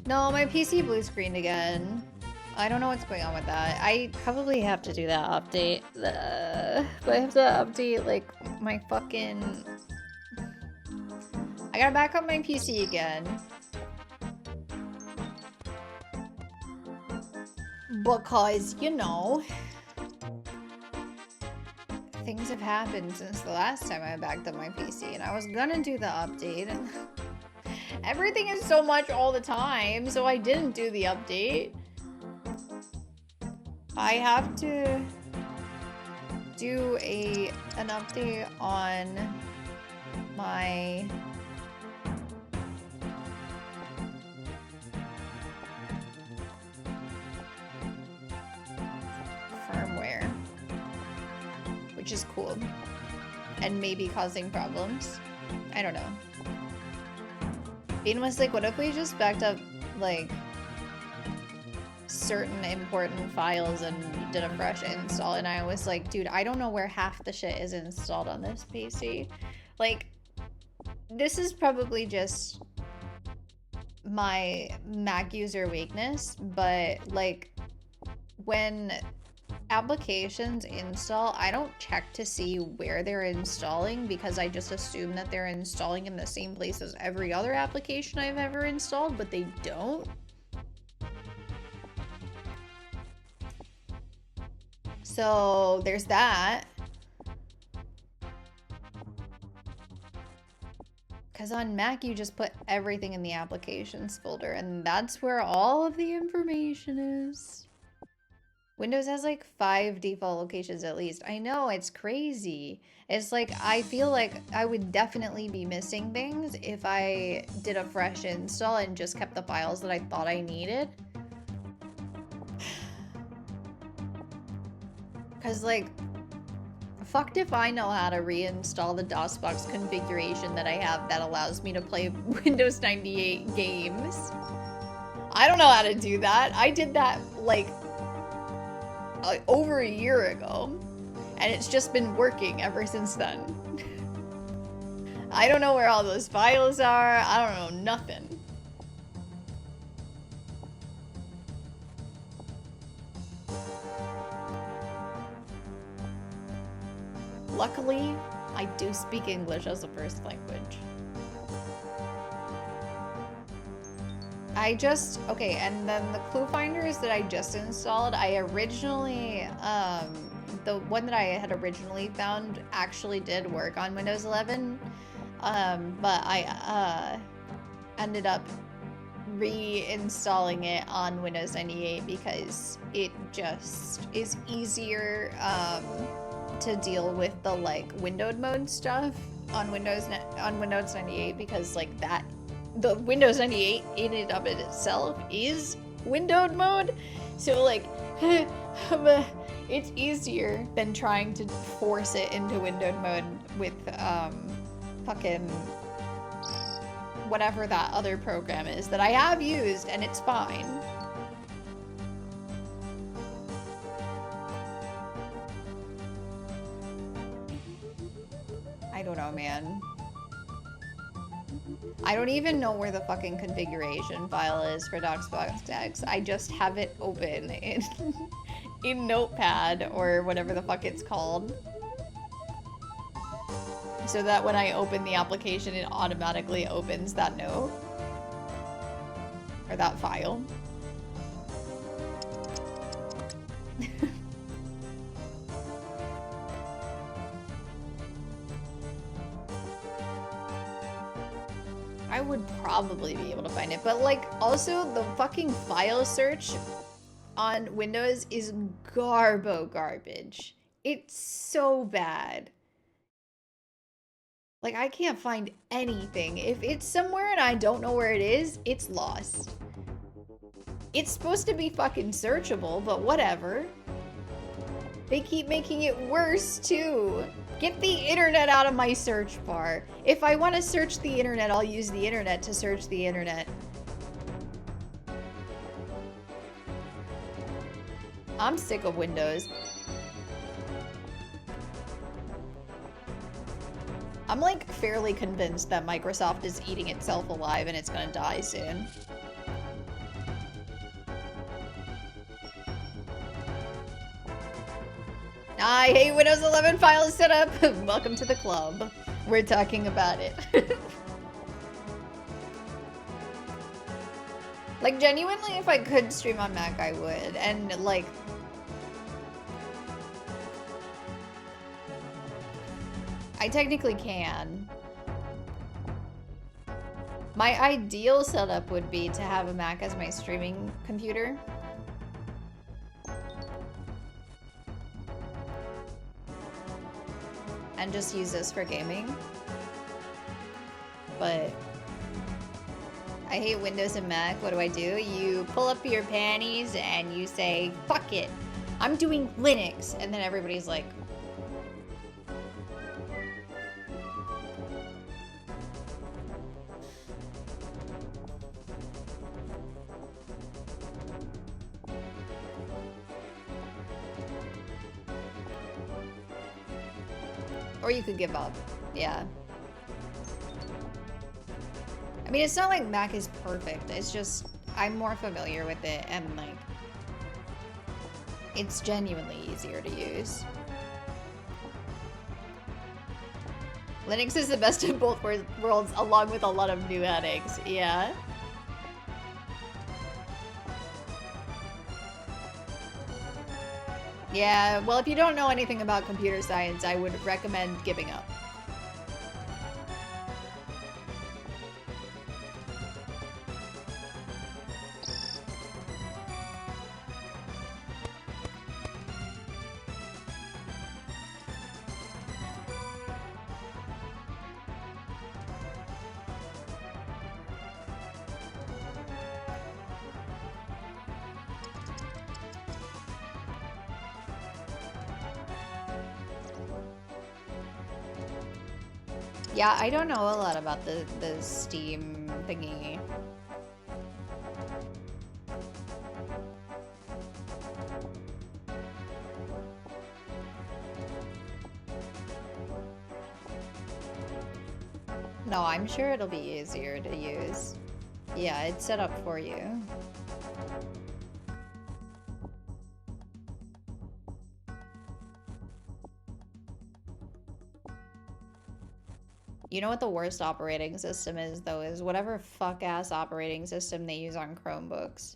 No, my PC blue screened again. I don't know what's going on with that. I probably have to do that update. I have to update like my fucking... I gotta back up my PC again. Because, you know, things have happened since the last time I backed up my PC, and I was gonna do the update, and everything is so much all the time, so I didn't do the update. I have to do an update on my firmware, which is cool, and maybe causing problems. I don't know. Bean was like, what if we just backed up, like, certain important files and did a fresh install? And I was like, dude, I don't know where half the shit is installed on this PC. Like, this is probably just my Mac user weakness, but, like, when applications install, I don't check to see where they're installing because I just assume that they're installing in the same place as every other application I've ever installed, but they don't. So there's that. Because on Mac, you just put everything in the applications folder, and that's where all of the information is. Windows has like 5 default locations at least. I know, it's crazy. It's like, I feel like I would definitely be missing things if I did a fresh install and just kept the files that I thought I needed. Because, like, fucked if I know how to reinstall the DOSBox configuration that I have that allows me to play Windows 98 games. I don't know how to do that. I did that, like over a year ago, and it's just been working ever since then. I don't know where all those files are. I don't know nothing. Luckily, I do speak English as a first language. Okay, and then the clue finders that I just installed, I originally, the one that I had originally found actually did work on Windows 11, but I, ended up reinstalling it on Windows 98 because it just is easier, to deal with the, like, windowed mode stuff on Windows 98 because, like, the Windows 98 in and of itself is windowed mode, so like it's easier than trying to force it into windowed mode with fucking whatever that other program is that I have used, and it's fine. I don't know, man. I don't even know where the fucking configuration file is for DOCSBox X. I just have it open in Notepad or whatever the fuck it's called. So that when I open the application, it automatically opens that note. Or that file. I would probably be able to find it, but like also the fucking file search on Windows is garbage. It's so bad. Like I can't find anything. If it's somewhere and I don't know where it is, it's lost. It's supposed to be fucking searchable, but whatever. They keep making it worse too. Get the internet out of my search bar. If I want to search the internet, I'll use the internet to search the internet. I'm sick of Windows. I'm like fairly convinced that Microsoft is eating itself alive and it's gonna die soon. I hate Windows 11 file setup. Welcome to the club. We're talking about it. Like, genuinely, if I could stream on Mac, I would. And, like... I technically can. My ideal setup would be to have a Mac as my streaming computer. And just use this for gaming. But I hate Windows and Mac. What do? You pull up your panties and you say, fuck it, I'm doing Linux. And then everybody's like, or you could give up. Yeah. I mean, it's not like Mac is perfect. It's just, I'm more familiar with it and like, it's genuinely easier to use. Linux is the best of both worlds, along with a lot of new headaches. Yeah. Yeah, well, if you don't know anything about computer science, I would recommend giving up. Yeah, I don't know a lot about the Steam thingy. No, I'm sure it'll be easier to use. Yeah, it's set up for you. You know what the worst operating system is, though, is whatever fuck-ass operating system they use on Chromebooks.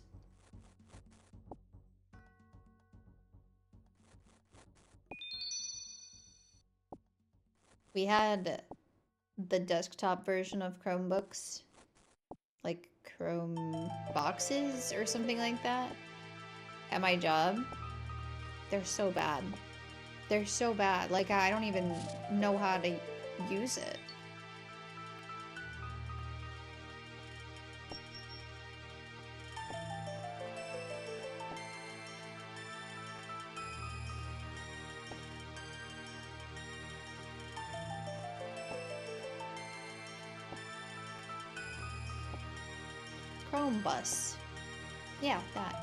We had the desktop version of Chromebooks, like Chrome boxes or something like that, at my job. They're so bad. They're so bad. Like, I don't even know how to use it. Chrome bus. Yeah, that.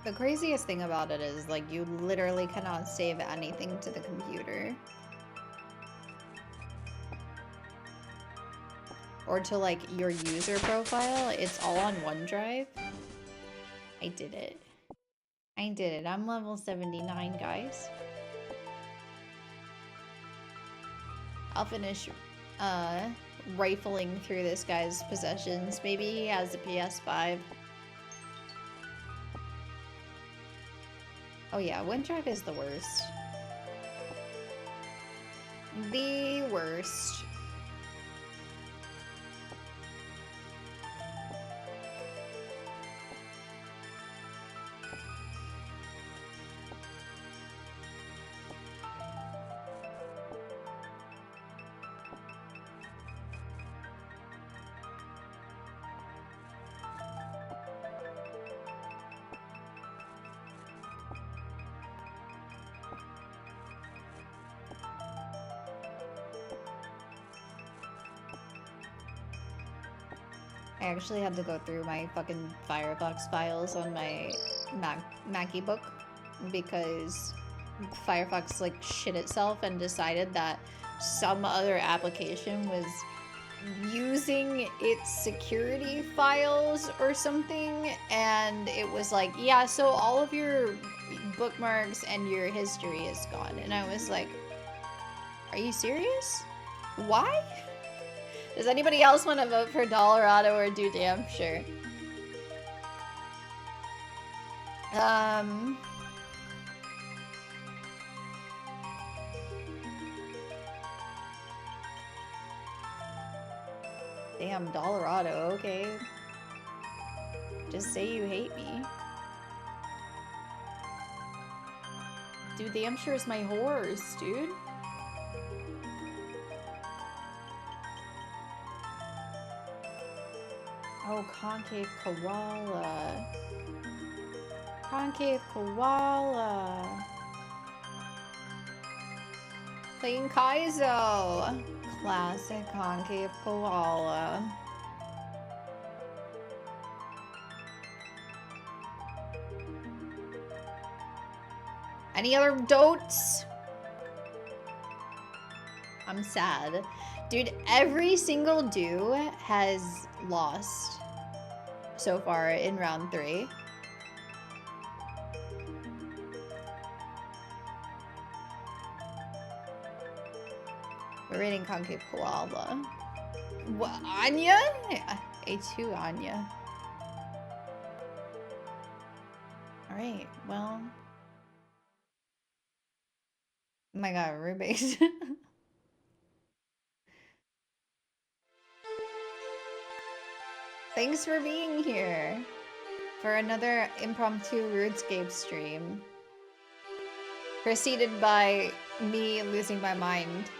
The craziest thing about it is, like, you literally cannot save anything to the computer. Or to, like, your user profile. It's all on OneDrive. I did it. I did it. I'm level 79, guys. I'll finish, rifling through this guy's possessions. Maybe he has a PS5. Oh yeah, OneDrive is the worst. The worst. I actually had to go through my fucking Firefox files on my MacBook because Firefox like shit itself and decided that some other application was using its security files or something, and it was like, yeah, so all of your bookmarks and your history is gone. And I was like, are you serious? Why? Does anybody else want to vote for Colorado or do damn sure? Damn, Colorado, okay. Just say you hate me. Dude, damn sure is my horse, dude. Oh, concave koala. Concave koala. Playing Kaizo. Classic concave koala. Any other dotes? I'm sad. Dude, every single do has lost so far in round 3. We're rating concave koala. What, Anya? A2 Anya. Alright, well. Oh my god, Rubik's. Thanks for being here for another impromptu RuneScape stream. Preceded by me losing my mind.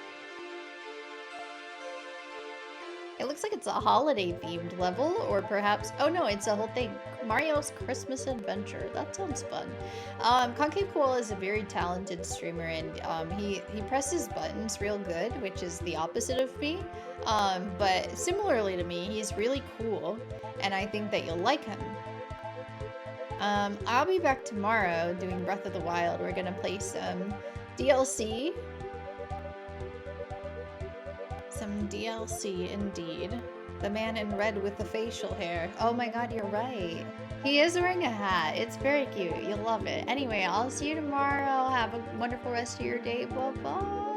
It looks like it's a holiday-themed level, or perhaps... Oh no, it's a whole thing. Mario's Christmas Adventure. That sounds fun. Concave Koala is a very talented streamer, and he presses buttons real good, which is the opposite of me. But similarly to me, he's really cool, and I think that you'll like him. I'll be back tomorrow doing Breath of the Wild. We're gonna play some DLC. Some DLC, indeed. The man in red with the facial hair. Oh my god, you're right. He is wearing a hat. It's very cute. You'll love it. Anyway, I'll see you tomorrow. Have a wonderful rest of your day. Bye-bye.